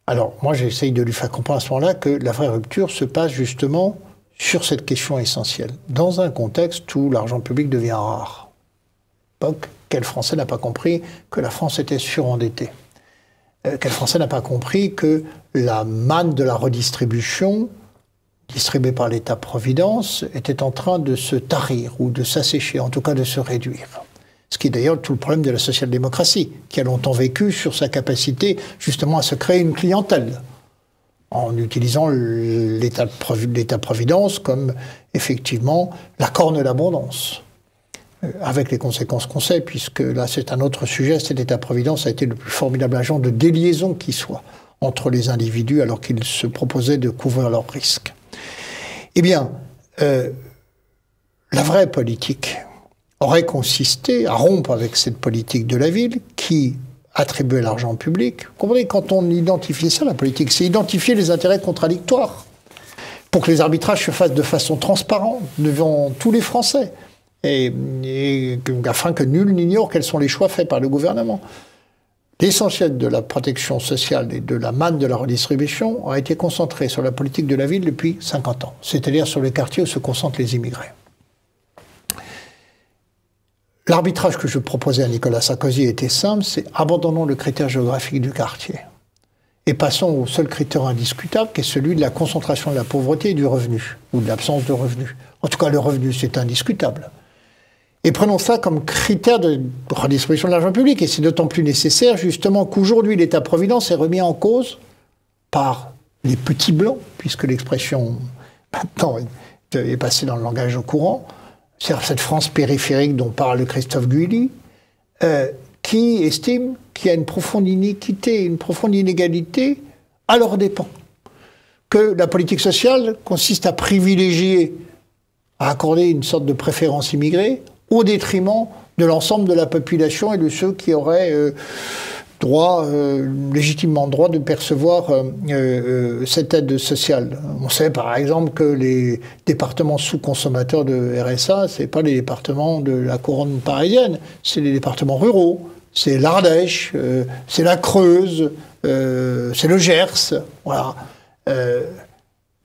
Alors moi j'essaye de lui faire comprendre à ce moment-là que la vraie rupture se passe justement sur cette question essentielle, dans un contexte où l'argent public devient rare. Quel Français n'a pas compris que la France était surendettée? Quel Français n'a pas compris que la manne de la redistribution, distribuée par l'État-providence, était en train de se tarir ou de s'assécher, en tout cas de se réduire? Ce qui est d'ailleurs tout le problème de la social-démocratie, qui a longtemps vécu sur sa capacité justement à se créer une clientèle, en utilisant l'État-providence comme, effectivement, la corne d'abondance. Avec les conséquences qu'on sait, puisque là, c'est un autre sujet, cet État-providence a été le plus formidable agent de déliaison qui soit entre les individus, alors qu'ils se proposaient de couvrir leurs risques. Eh bien, la vraie politique aurait consisté à rompre avec cette politique de la ville qui attribuer l'argent public. Vous comprenez, quand on identifie ça, la politique, c'est identifier les intérêts contradictoires pour que les arbitrages se fassent de façon transparente devant tous les Français et afin que nul n'ignore quels sont les choix faits par le gouvernement. L'essentiel de la protection sociale et de la manne de la redistribution a été concentré sur la politique de la ville depuis 50 ans, c'est-à-dire sur les quartiers où se concentrent les immigrés. L'arbitrage que je proposais à Nicolas Sarkozy était simple, c'est abandonnons le critère géographique du quartier et passons au seul critère indiscutable qui est celui de la concentration de la pauvreté et du revenu, ou de l'absence de revenu. En tout cas, le revenu, c'est indiscutable. Et prenons ça comme critère de redistribution de l'argent public, et c'est d'autant plus nécessaire justement qu'aujourd'hui l'État-providence est remis en cause par les petits blancs, puisque l'expression maintenant est passée dans le langage courant, c'est-à-dire cette France périphérique dont parle Christophe Guilly, qui estime qu'il y a une profonde iniquité, une profonde inégalité à leurs dépens. Que la politique sociale consiste à privilégier, à accorder une sorte de préférence immigrée au détriment de l'ensemble de la population et de ceux qui auraient légitimement droit de percevoir cette aide sociale. On sait par exemple que les départements sous-consommateurs de RSA, ce n'est pas les départements de la couronne parisienne, c'est les départements ruraux, c'est l'Ardèche, c'est la Creuse, c'est le Gers, voilà.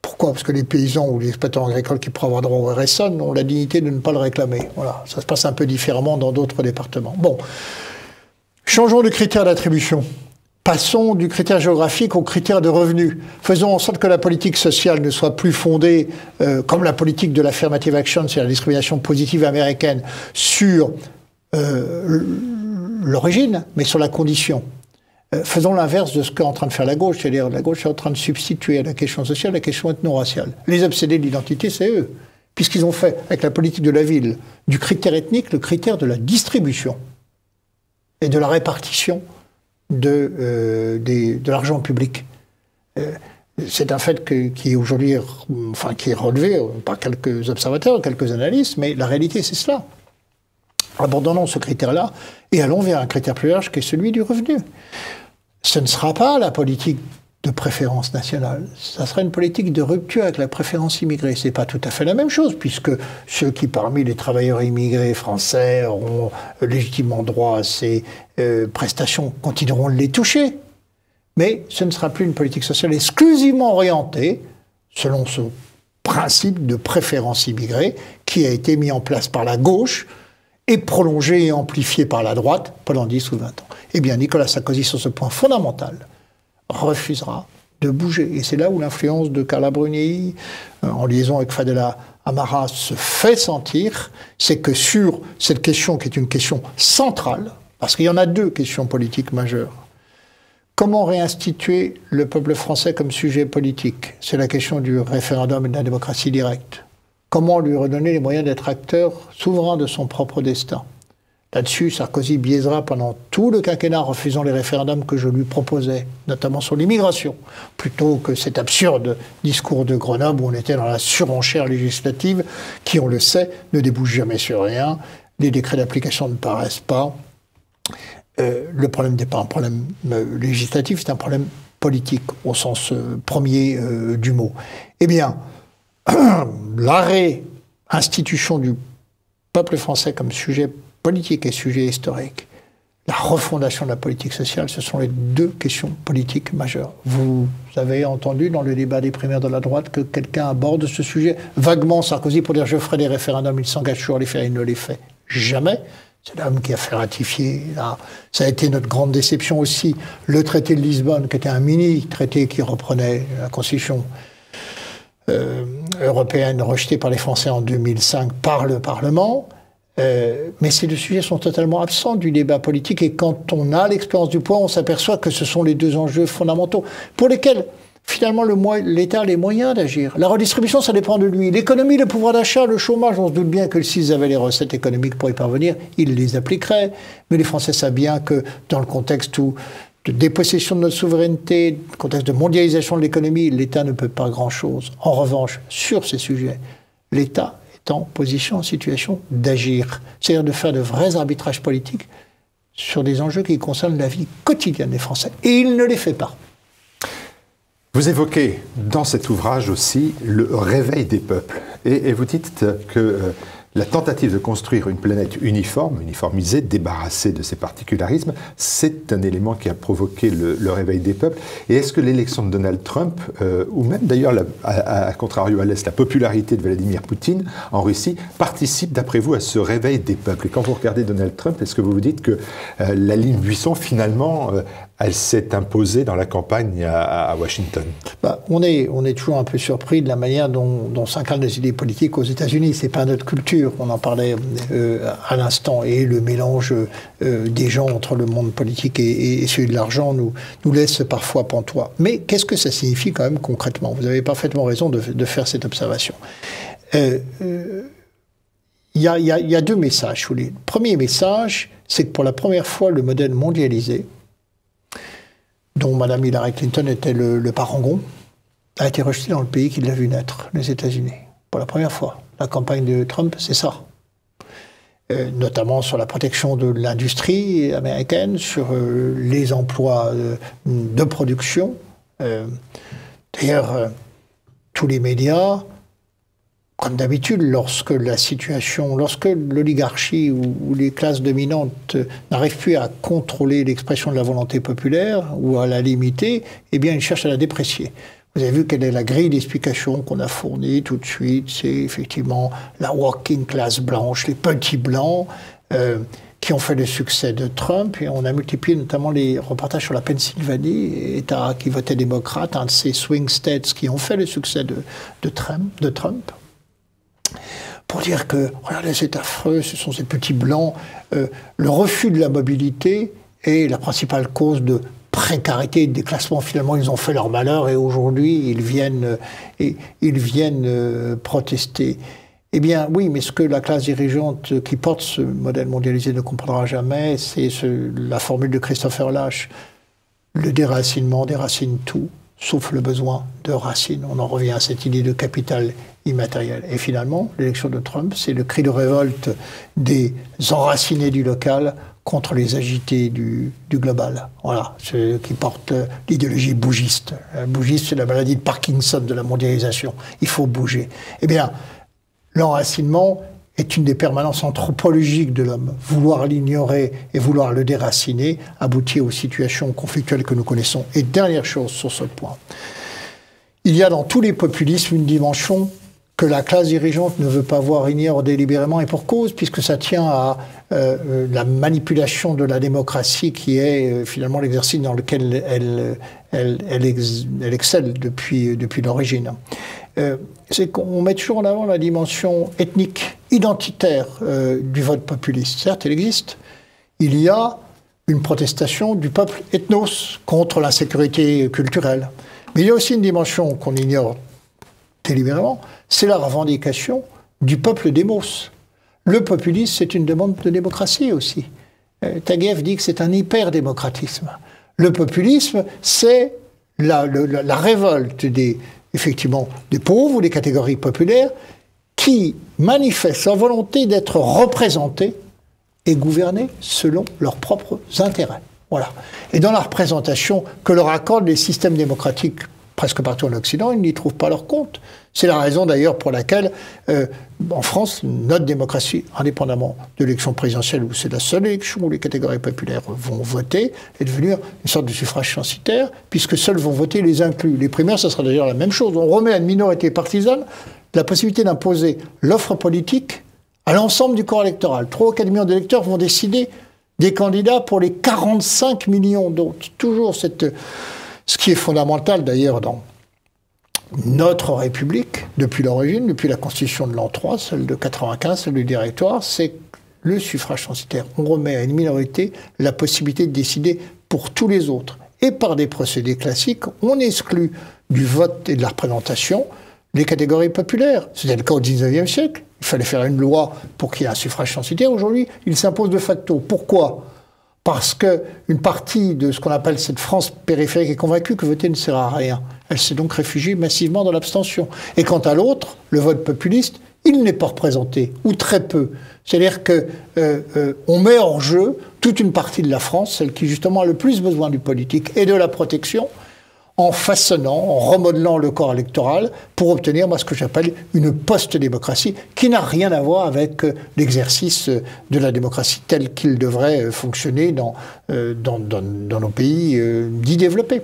Pourquoi? Parce que les paysans ou les exploitants agricoles qui pourraient avoir droit au RSA ont la dignité de ne pas le réclamer. Voilà, ça se passe un peu différemment dans d'autres départements. Bon. Changeons de critère d'attribution. Passons du critère géographique au critère de revenu. Faisons en sorte que la politique sociale ne soit plus fondée, comme la politique de l'affirmative action, c'est la discrimination positive américaine, sur l'origine, mais sur la condition. Faisons l'inverse de ce qu'est en train de faire la gauche, c'est-à-dire la gauche est en train de substituer à la question sociale la question ethno-raciale. Les obsédés de l'identité, c'est eux, puisqu'ils ont fait, avec la politique de la ville, du critère ethnique le critère de la distribution et de la répartition de l'argent public. C'est un fait qui est aujourd'hui, qui est relevé par quelques observateurs, quelques analystes, mais la réalité c'est cela. Abandonnons ce critère-là et allons vers un critère plus large qui est celui du revenu. Ce ne sera pas la politique de préférence nationale. Ça sera une politique de rupture avec la préférence immigrée. C'est pas tout à fait la même chose, puisque ceux qui, parmi les travailleurs immigrés français, auront légitimement droit à ces prestations, continueront de les toucher. Mais ce ne sera plus une politique sociale exclusivement orientée, selon ce principe de préférence immigrée, qui a été mis en place par la gauche et prolongé et amplifié par la droite pendant 10 ou 20 ans. Eh bien, Nicolas Sarkozy, sur ce point fondamental, refusera de bouger. Et c'est là où l'influence de Carla Bruni, en liaison avec Fadela Amara, se fait sentir. C'est que sur cette question, qui est une question centrale, parce qu'il y en a deux questions politiques majeures, comment réinstituer le peuple français comme sujet politique? C'est la question du référendum et de la démocratie directe. Comment lui redonner les moyens d'être acteur souverain de son propre destin? Là-dessus, Sarkozy biaisera pendant tout le quinquennat, refusant les référendums que je lui proposais, notamment sur l'immigration, plutôt que cet absurde discours de Grenoble où on était dans la surenchère législative, qui, on le sait, ne débouche jamais sur rien. Les décrets d'application ne paraissent pas. Le problème n'est pas un problème législatif, c'est un problème politique, au sens premier du mot. Eh bien, la réinstitution du peuple français comme sujet politique et sujet historique, la refondation de la politique sociale, ce sont les deux questions politiques majeures. Vous avez entendu dans le débat des primaires de la droite que quelqu'un aborde ce sujet vaguement, Sarkozy, pour dire « je ferai des référendums », il s'engage toujours à les faire, il ne les fait jamais. C'est l'homme qui a fait ratifier, là, ça a été notre grande déception aussi, le traité de Lisbonne, qui était un mini-traité qui reprenait la Constitution européenne rejetée par les Français en 2005 par le Parlement. Mais ces deux sujets sont totalement absents du débat politique et quand on a l'expérience du pouvoir, on s'aperçoit que ce sont les deux enjeux fondamentaux pour lesquels, finalement, l'État a les moyens d'agir. La redistribution, ça dépend de lui. L'économie, le pouvoir d'achat, le chômage, on se doute bien que s'ils avaient les recettes économiques pour y parvenir, ils les appliqueraient. Mais les Français savent bien que dans le contexte de dépossession de notre souveraineté, le contexte de mondialisation de l'économie, l'État ne peut pas grand-chose. En revanche, sur ces sujets, l'État est en position, en situation d'agir. C'est-à-dire de faire de vrais arbitrages politiques sur des enjeux qui concernent la vie quotidienne des Français. Et il ne les fait pas. Vous évoquez dans cet ouvrage aussi le réveil des peuples. Et vous dites que la tentative de construire une planète uniforme, uniformisée, débarrassée de ses particularismes, c'est un élément qui a provoqué le réveil des peuples. Et est-ce que l'élection de Donald Trump, ou même d'ailleurs, à contrario à l'Est, la popularité de Vladimir Poutine en Russie, participe d'après vous à ce réveil des peuples? Et quand vous regardez Donald Trump, est-ce que vous vous dites que la ligne Buisson, finalement, elle s'est imposée dans la campagne à Washington? On est toujours un peu surpris de la manière dont s'incarnent les idées politiques aux États-Unis. C'est pas notre culture. On en parlait à l'instant. Et le mélange des gens entre le monde politique et celui de l'argent nous laisse parfois pantois. Mais qu'est-ce que ça signifie quand même concrètement? Vous avez parfaitement raison de faire cette observation. Il y a deux messages. Le premier message, c'est que pour la première fois, le modèle mondialisé, dont Mme Hillary Clinton était le parangon, a été rejeté dans le pays qui l'a vu naître, les États-Unis. Pour la première fois. La campagne de Trump, c'est ça. Notamment sur la protection de l'industrie américaine, sur les emplois de production. D'ailleurs, tous les médias, comme d'habitude, lorsque l'oligarchie ou les classes dominantes n'arrivent plus à contrôler l'expression de la volonté populaire ou à la limiter, eh bien, ils cherchent à la déprécier. Vous avez vu quelle est la grille d'explication qu'on a fournie tout de suite. C'est effectivement la working class blanche, les petits blancs qui ont fait le succès de Trump. Et on a multiplié notamment les reportages sur la Pennsylvanie, État qui votait démocrate, un de ces swing states qui ont fait le succès de Trump. Pour dire que, regardez, c'est affreux, ce sont ces petits blancs. Le refus de la mobilité est la principale cause de précarité et de déclassement. Finalement, ils ont fait leur malheur et aujourd'hui, ils viennent protester. Eh bien, oui, mais ce que la classe dirigeante qui porte ce modèle mondialisé ne comprendra jamais, c'est la formule de Christopher Lasch. Le déracinement déracine tout, sauf le besoin de racines. On en revient à cette idée de capital immatériel. Et finalement, l'élection de Trump, c'est le cri de révolte des enracinés du local contre les agités du global. Voilà, ceux qui portent l'idéologie bougiste. Bougiste, c'est la maladie de Parkinson de la mondialisation. Il faut bouger. Eh bien, l'enracinement est une des permanences anthropologiques de l'homme. Vouloir l'ignorer et vouloir le déraciner aboutit aux situations conflictuelles que nous connaissons. Et dernière chose sur ce point, il y a dans tous les populismes une dimension que la classe dirigeante ne veut pas voir, ignore délibérément, et pour cause, puisque ça tient à la manipulation de la démocratie qui est finalement l'exercice dans lequel elle excelle depuis l'origine. C'est qu'on met toujours en avant la dimension ethnique, identitaire du vote populiste. Certes, elle existe. Il y a une protestation du peuple ethnos contre l'insécurité culturelle. Mais il y a aussi une dimension qu'on ignore délibérément, c'est la revendication du peuple démos. Le populisme, c'est une demande de démocratie aussi. Taguieff dit que c'est un hyper-démocratisme. Le populisme, c'est la révolte effectivement, des pauvres ou des catégories populaires qui manifestent leur volonté d'être représentés et gouvernés selon leurs propres intérêts. Voilà. Et dans la représentation que leur accordent les systèmes démocratiques presque partout en Occident, ils n'y trouvent pas leur compte. C'est la raison d'ailleurs pour laquelle, en France, notre démocratie, indépendamment de l'élection présidentielle, où c'est la seule élection où les catégories populaires vont voter, est devenue une sorte de suffrage censitaire, puisque seuls vont voter les inclus. Les primaires, ça sera d'ailleurs la même chose. On remet à une minorité partisane la possibilité d'imposer l'offre politique à l'ensemble du corps électoral. 3 ou 4 millions d'électeurs vont décider des candidats pour les 45 millions d'autres. Toujours ce qui est fondamental d'ailleurs dans notre République, depuis l'origine, depuis la Constitution de l'an 3, celle de 95, celle du Directoire, c'est le suffrage censitaire. On remet à une minorité la possibilité de décider pour tous les autres. Et par des procédés classiques, on exclut du vote et de la représentation les catégories populaires. C'était le cas au XIXe siècle. Il fallait faire une loi pour qu'il y ait un suffrage censitaire. Aujourd'hui, il s'impose de facto. Pourquoi ? Parce qu'une partie de ce qu'on appelle cette France périphérique est convaincue que voter ne sert à rien. Elle s'est donc réfugiée massivement dans l'abstention. Et quant à l'autre, le vote populiste, il n'est pas représenté, ou très peu. C'est-à-dire qu'on met en jeu toute une partie de la France, celle qui justement a le plus besoin du politique et de la protection, en façonnant, en remodelant le corps électoral pour obtenir ce que j'appelle une post-démocratie qui n'a rien à voir avec l'exercice de la démocratie telle qu'il devrait fonctionner dans nos pays dits développés.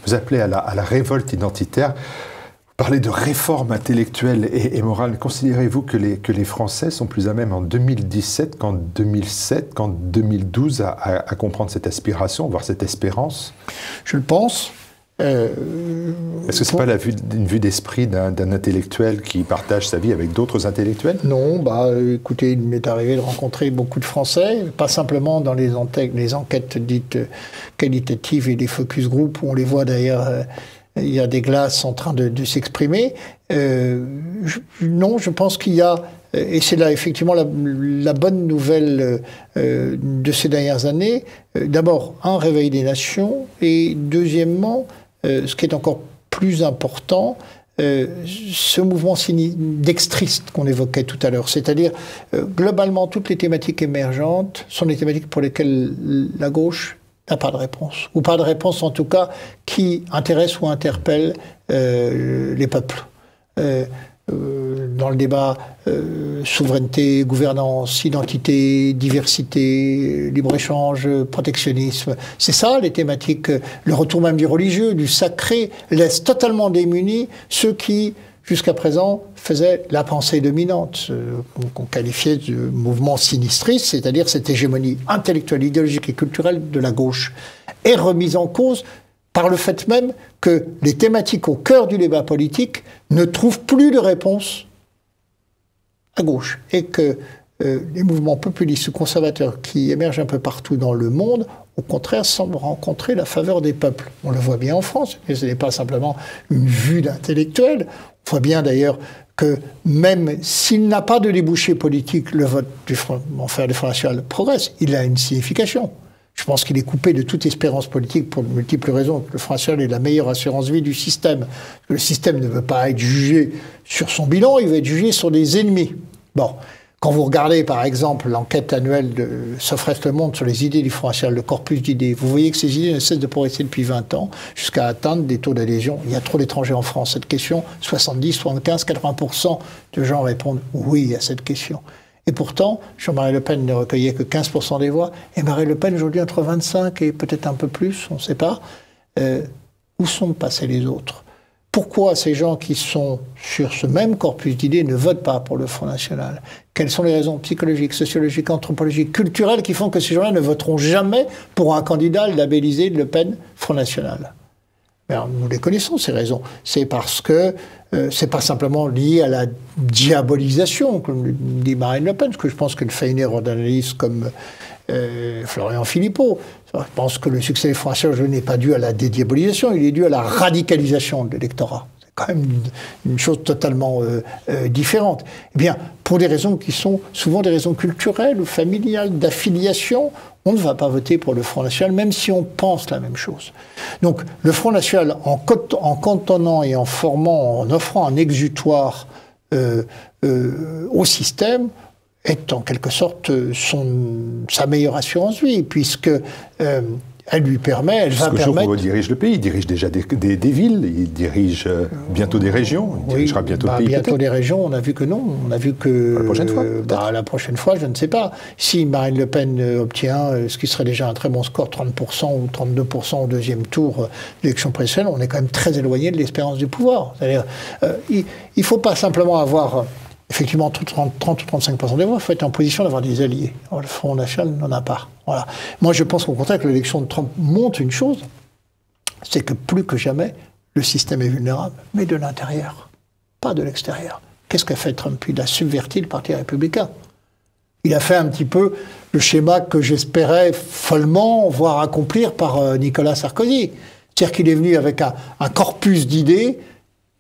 Vous appelez à la révolte identitaire. Vous parlez de réforme intellectuelle et morale. Considérez-vous que les Français sont plus à même en 2017 qu'en 2007, qu'en 2012 à comprendre cette aspiration, voire cette espérance? Je le pense. Est-ce que ce n'est pas une vue d'esprit d'un intellectuel qui partage sa vie avec d'autres intellectuels? Non, écoutez, il m'est arrivé de rencontrer beaucoup de Français, pas simplement dans les enquêtes dites qualitatives et les focus group, où on les voit d'ailleurs, il y a des glaces en train de s'exprimer. Non, je pense qu'il y a, et c'est là effectivement la bonne nouvelle de ces dernières années, d'abord un réveil des nations, et deuxièmement, ce qui est encore plus important, ce mouvement dextriste qu'on évoquait tout à l'heure. C'est-à-dire, globalement, toutes les thématiques émergentes sont des thématiques pour lesquelles la gauche n'a pas de réponse. Ou pas de réponse, en tout cas, qui intéresse ou interpelle les peuples. Dans le débat souveraineté, gouvernance, identité, diversité, libre-échange, protectionnisme. C'est ça les thématiques. Le retour même du religieux, du sacré, laisse totalement démunis ceux qui, jusqu'à présent, faisaient la pensée dominante, qu'on qualifiait de mouvement sinistriste, c'est-à-dire cette hégémonie intellectuelle, idéologique et culturelle de la gauche, est remise en cause par le fait même que les thématiques au cœur du débat politique ne trouvent plus de réponse à gauche. Et que les mouvements populistes ou conservateurs qui émergent un peu partout dans le monde, au contraire, semblent rencontrer la faveur des peuples. On le voit bien en France, et ce n'est pas simplement une vue d'intellectuel. On voit bien d'ailleurs que même s'il n'a pas de débouché politique, le vote du Front National progresse. Il a une signification. Je pense qu'il est coupé de toute espérance politique pour de multiples raisons. Le Front National est la meilleure assurance vie du système. Le système ne veut pas être jugé sur son bilan, il veut être jugé sur des ennemis. Bon. Quand vous regardez, par exemple, l'enquête annuelle de Sofrest Le Monde sur les idées du Front National, le corpus d'idées, vous voyez que ces idées ne cessent de progresser depuis 20 ans, jusqu'à atteindre des taux d'adhésion. Il y a trop d'étrangers en France. Cette question, 70, 75, 80% de gens répondent oui à cette question. Et pourtant, Jean-Marie Le Pen ne recueillait que 15% des voix, et Marine Le Pen, aujourd'hui, entre 25 et peut-être un peu plus, on ne sait pas. Où sont passés les autres ? Pourquoi ces gens qui sont sur ce même corpus d'idées ne votent pas pour le Front National? Quelles sont les raisons psychologiques, sociologiques, anthropologiques, culturelles qui font que ces gens-là ne voteront jamais pour un candidat labellisé Le Pen Front National? Alors, nous les connaissons, ces raisons. C'est parce que c'est pas simplement lié à la diabolisation, comme dit Marine Le Pen, parce que je pense qu'elle fait une erreur d'analyse comme Florian Philippot. Je pense que le succès des Front National n'est pas dû à la dédiabolisation, il est dû à la radicalisation de l'électorat. C'est quand même une chose totalement différente. Eh bien, pour des raisons qui sont souvent des raisons culturelles ou familiales, d'affiliation, on ne va pas voter pour le Front National, même si on pense la même chose. Donc, le Front National, en cantonnant et en formant, en offrant un exutoire au système, est en quelque sorte sa meilleure assurance vie, puisque elle lui permet, elle va permettre... Jusqu'au jour où il dirige le pays, il dirige déjà des villes, il dirige bientôt des régions, il dirigera bientôt le pays. Bientôt des régions, on a vu que non, on a vu que... La prochaine fois la prochaine fois, je ne sais pas. Si Marine Le Pen obtient ce qui serait déjà un très bon score, 30% ou 32% au deuxième tour de l'élection présidentielle, on est quand même très éloigné de l'espérance du pouvoir. C'est-à-dire, il ne faut pas simplement avoir... Effectivement, 30 ou 35% des voix, il faut être en position d'avoir des alliés. Alors, le Front National n'en a pas. Voilà. Moi, je pense qu'au contraire que l'élection de Trump montre une chose, c'est que plus que jamais, le système est vulnérable, mais de l'intérieur, pas de l'extérieur. Qu'est-ce qu'a fait Trump? Il a subverti le Parti républicain. Il a fait un petit peu le schéma que j'espérais follement voir accomplir par Nicolas Sarkozy. C'est-à-dire qu'il est venu avec un corpus d'idées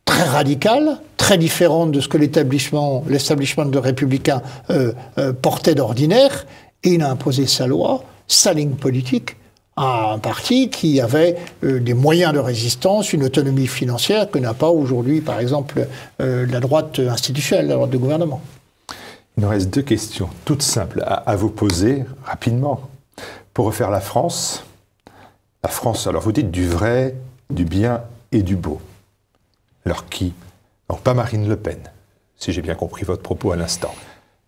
très radicale, très différente de ce que l'establishment de républicains portait d'ordinaire, et il a imposé sa loi, sa ligne politique, à un parti qui avait des moyens de résistance, une autonomie financière que n'a pas aujourd'hui, par exemple, la droite institutionnelle, la droite du gouvernement. Il nous reste deux questions toutes simples à vous poser rapidement. Pour refaire la France, alors vous dites du vrai, du bien et du beau. Alors qui? Donc pas Marine Le Pen, si j'ai bien compris votre propos à l'instant.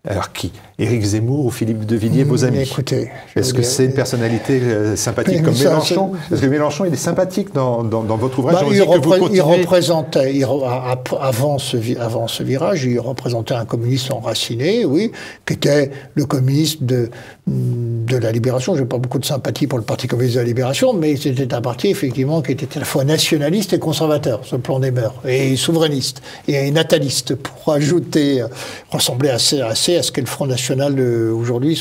Alors qui? Éric Zemmour ou Philippe de Villiers, vos amis? Écoutez, est-ce que c'est une personnalité sympathique comme Mélenchon? Est-ce que Mélenchon, il est sympathique dans votre ouvrage? Il représentait, avant ce virage, il représentait un communiste enraciné, oui, qui était le communiste de la Libération. Je n'ai pas beaucoup de sympathie pour le Parti communiste de la Libération, mais c'était un parti, effectivement, qui était à la fois nationaliste et conservateur, sur le plan des mœurs, et souverainiste, et nataliste, pour ajouter, ressembler assez à ce qu'est le Front National aujourd'hui,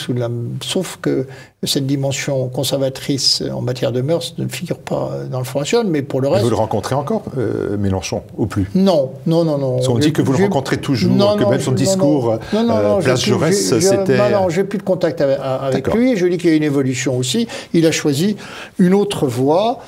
sauf que cette dimension conservatrice en matière de mœurs ne figure pas dans le Front National, mais pour le reste... Vous le rencontrez encore, Mélenchon, ou plus? Non. Parce qu'on dit que vous le rencontrez toujours, que même son discours, place Jaurès, c'était... Non, j'ai plus de contact avec lui, et je dis qu'il y a une évolution aussi. Il a choisi une autre voie,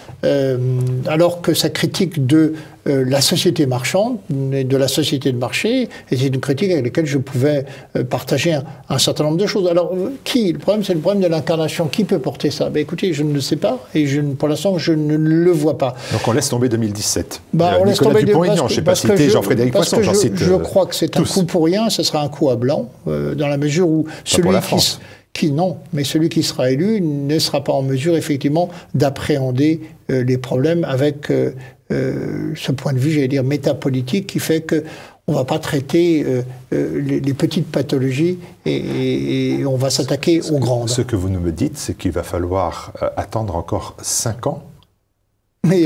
alors que sa critique de la société marchande, de la société de marché, était une critique avec laquelle je pouvais partager un certain nombre de choses. Alors, qui? Le problème, c'est le problème de l'incarnation. Qui peut porter ça? Écoutez, je ne le sais pas, et pour l'instant, je ne le vois pas. Donc on laisse tomber 2017. On laisse tomber Dupont-Aignan, je ne sais pas citer Jean-Frédéric Poisson, j'en cite je crois que c'est un coup pour rien, ce sera un coup à blanc, dans la mesure où celui celui qui sera élu ne sera pas en mesure, effectivement, d'appréhender les problèmes avec ce point de vue, j'allais dire, métapolitique, qui fait que on ne va pas traiter les petites pathologies et on va s'attaquer aux grandes. Ce que vous nous me dites, c'est qu'il va falloir attendre encore 5 ans.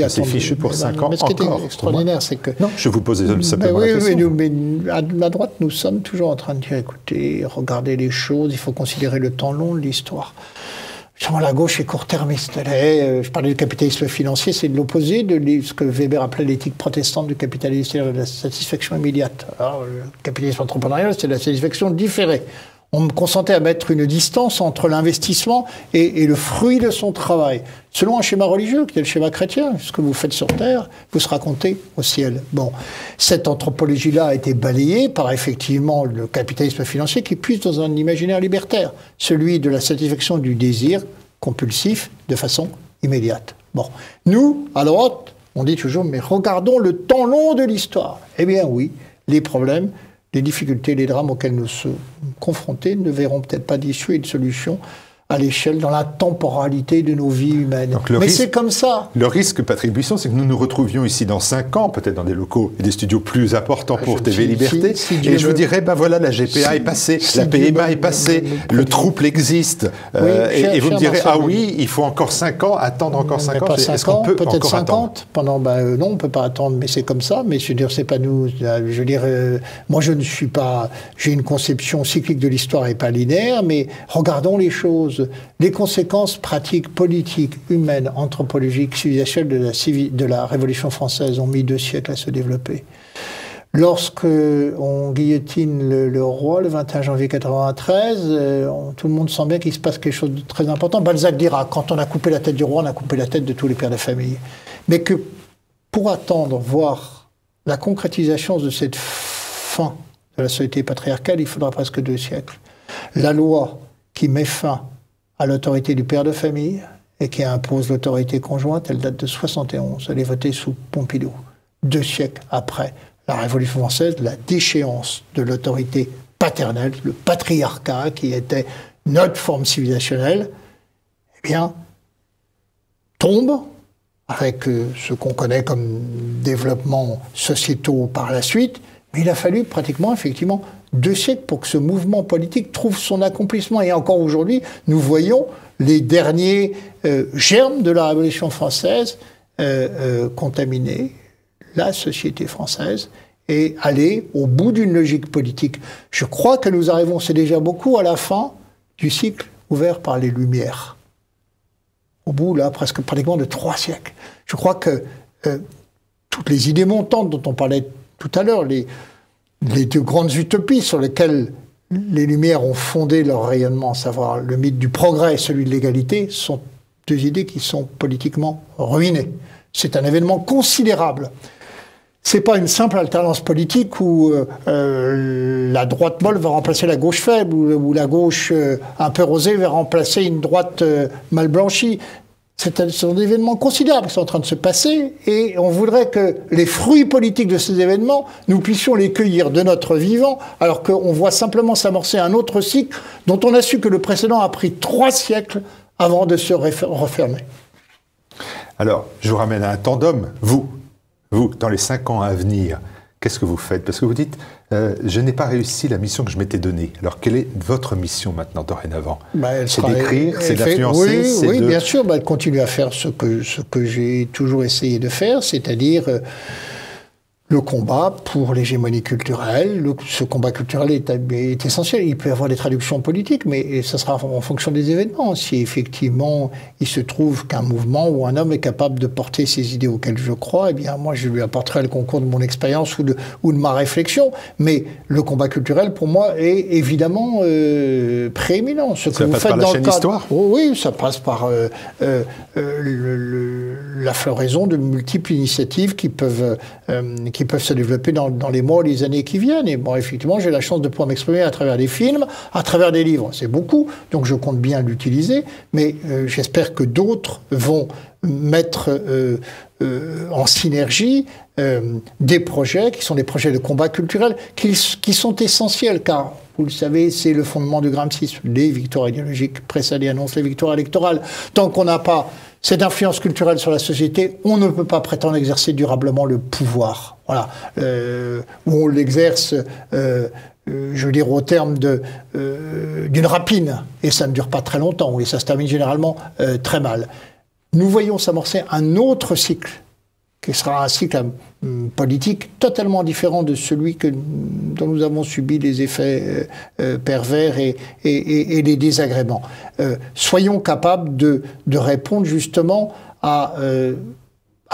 C'est fichu pour 5 ans. Mais ce qui est extraordinaire, c'est que... Non, je vous pose simplement la question. Mais à la droite, nous sommes toujours en train de dire, écoutez, regardez les choses, il faut considérer le temps long de l'histoire. La gauche est court-termiste. Je parlais du capitalisme financier, c'est de l'opposé de ce que Weber appelait l'éthique protestante du capitalisme, c'est-à-dire de la satisfaction immédiate. Alors, le capitalisme entrepreneurial, c'est la satisfaction différée. On consentait à mettre une distance entre l'investissement et le fruit de son travail. Selon un schéma religieux, qui est le schéma chrétien, ce que vous faites sur Terre, vous se racontez au ciel. Bon, cette anthropologie-là a été balayée par effectivement le capitalisme financier qui puise dans un imaginaire libertaire, celui de la satisfaction du désir compulsif de façon immédiate. Bon, nous, à droite, on dit toujours, mais regardons le temps long de l'histoire. Eh bien oui, les problèmes, les difficultés, les drames auxquels nous sommes confrontés ne verront peut-être pas d'issue et de solution à l'échelle, dans la temporalité de nos vies humaines. Mais c'est comme ça. Le risque, Patrick Buisson, c'est que nous nous retrouvions ici dans 5 ans, peut-être dans des locaux et des studios plus importants pour TV Liberté, et je vous dirais, ben voilà, la GPA est passée, la PMA est passée, le trouble existe, oui, et vous me direz, ah oui, il faut encore 5 ans, attendre encore 5 ans, est-ce qu'on peut peut-être encore 50 attendre pendant, non, on ne peut pas attendre, mais c'est comme ça, mais je veux dire, c'est pas nous, je veux dire, moi je ne suis pas, j'ai une conception cyclique de l'histoire et pas linéaire, mais regardons les choses. Les conséquences pratiques, politiques, humaines, anthropologiques, civilisationnelles de la Révolution française ont mis 2 siècles à se développer. Lorsque on guillotine le roi le 21 janvier 93, tout le monde sent bien qu'il se passe quelque chose de très important. Balzac dira, quand on a coupé la tête du roi, on a coupé la tête de tous les pères de famille. Mais que pour attendre, voir la concrétisation de cette fin de la société patriarcale, il faudra presque 2 siècles. La loi qui met fin à l'autorité du père de famille et qui impose l'autorité conjointe, elle date de 71. Elle est votée sous Pompidou. 2 siècles après la Révolution française, la déchéance de l'autorité paternelle, le patriarcat qui était notre forme civilisationnelle, eh bien, tombe avec ce qu'on connaît comme développement sociétaux par la suite, mais il a fallu pratiquement, effectivement, 2 siècles pour que ce mouvement politique trouve son accomplissement. Et encore aujourd'hui, nous voyons les derniers germes de la Révolution française contaminer la société française et aller au bout d'une logique politique. Je crois que nous arrivons, c'est déjà beaucoup, à la fin du cycle ouvert par les Lumières. Au bout, là, presque pratiquement de 3 siècles. Je crois que toutes les idées montantes dont on parlait tout à l'heure, les 2 grandes utopies sur lesquelles les Lumières ont fondé leur rayonnement, à savoir le mythe du progrès et celui de l'égalité, sont 2 idées qui sont politiquement ruinées. C'est un événement considérable. C'est pas une simple alternance politique où la droite molle va remplacer la gauche faible, ou la gauche un peu rosée va remplacer une droite mal blanchie. Ce sont des événements considérables qui sont en train de se passer, et on voudrait que les fruits politiques de ces événements, nous puissions les cueillir de notre vivant, alors qu'on voit simplement s'amorcer un autre cycle dont on a su que le précédent a pris 3 siècles avant de se refermer. Alors, je vous ramène à un tandem. Vous, dans les 5 ans à venir, qu'est-ce que vous faites? Parce que vous dites, je n'ai pas réussi la mission que je m'étais donnée. Alors, quelle est votre mission maintenant, dorénavant? C'est d'écrire, c'est d'influencer, oui, bien sûr, continuer à faire ce que j'ai toujours essayé de faire, c'est-à-dire le combat pour l'hégémonie culturelle. Ce combat culturel est essentiel. Il peut y avoir des traductions politiques, mais ça sera en fonction des événements. Si effectivement il se trouve qu'un mouvement ou un homme est capable de porter ces idées auxquelles je crois, eh bien moi je lui apporterai le concours de mon expérience ou de ma réflexion. Mais le combat culturel pour moi est évidemment prééminent. Ça passe par la chaîne Histoire. Oui, ça passe par la floraison de multiples initiatives qui peuvent se développer dans les mois ou les années qui viennent. Et bon, effectivement, j'ai la chance de pouvoir m'exprimer à travers des films, à travers des livres. C'est beaucoup, donc je compte bien l'utiliser, mais j'espère que d'autres vont mettre en synergie des projets qui sont des projets de combat culturel qui sont essentiels, car vous le savez, c'est le fondement du gramscisme. Les victoires idéologiques précédées annoncent les victoires électorales. Tant qu'on n'a pas cette influence culturelle sur la société, on ne peut pas prétendre exercer durablement le pouvoir. Voilà. Où on l'exerce, je veux dire, au terme d'une rapine. Et ça ne dure pas très longtemps. Et ça se termine généralement très mal. Nous voyons s'amorcer un autre cycle, qui sera un cycle politique totalement différent de celui dont nous avons subi les effets pervers et les désagréments. Soyons capables de répondre justement à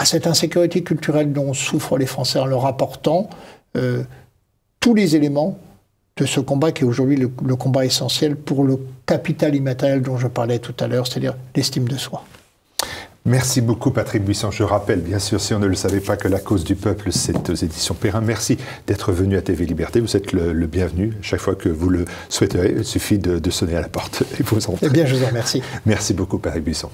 cette insécurité culturelle dont souffrent les Français en leur apportant tous les éléments de ce combat qui est aujourd'hui le combat essentiel pour le capital immatériel dont je parlais tout à l'heure, c'est-à-dire l'estime de soi. Merci beaucoup Patrick Buisson. Je rappelle, bien sûr, si on ne le savait pas, que La cause du peuple, c'est aux éditions Perrin. Merci d'être venu à TV Liberté. Vous êtes le bienvenu. Chaque fois que vous le souhaiterez, il suffit de sonner à la porte et vous entrez. Eh bien, je vous en remercie. Merci beaucoup Patrick Buisson.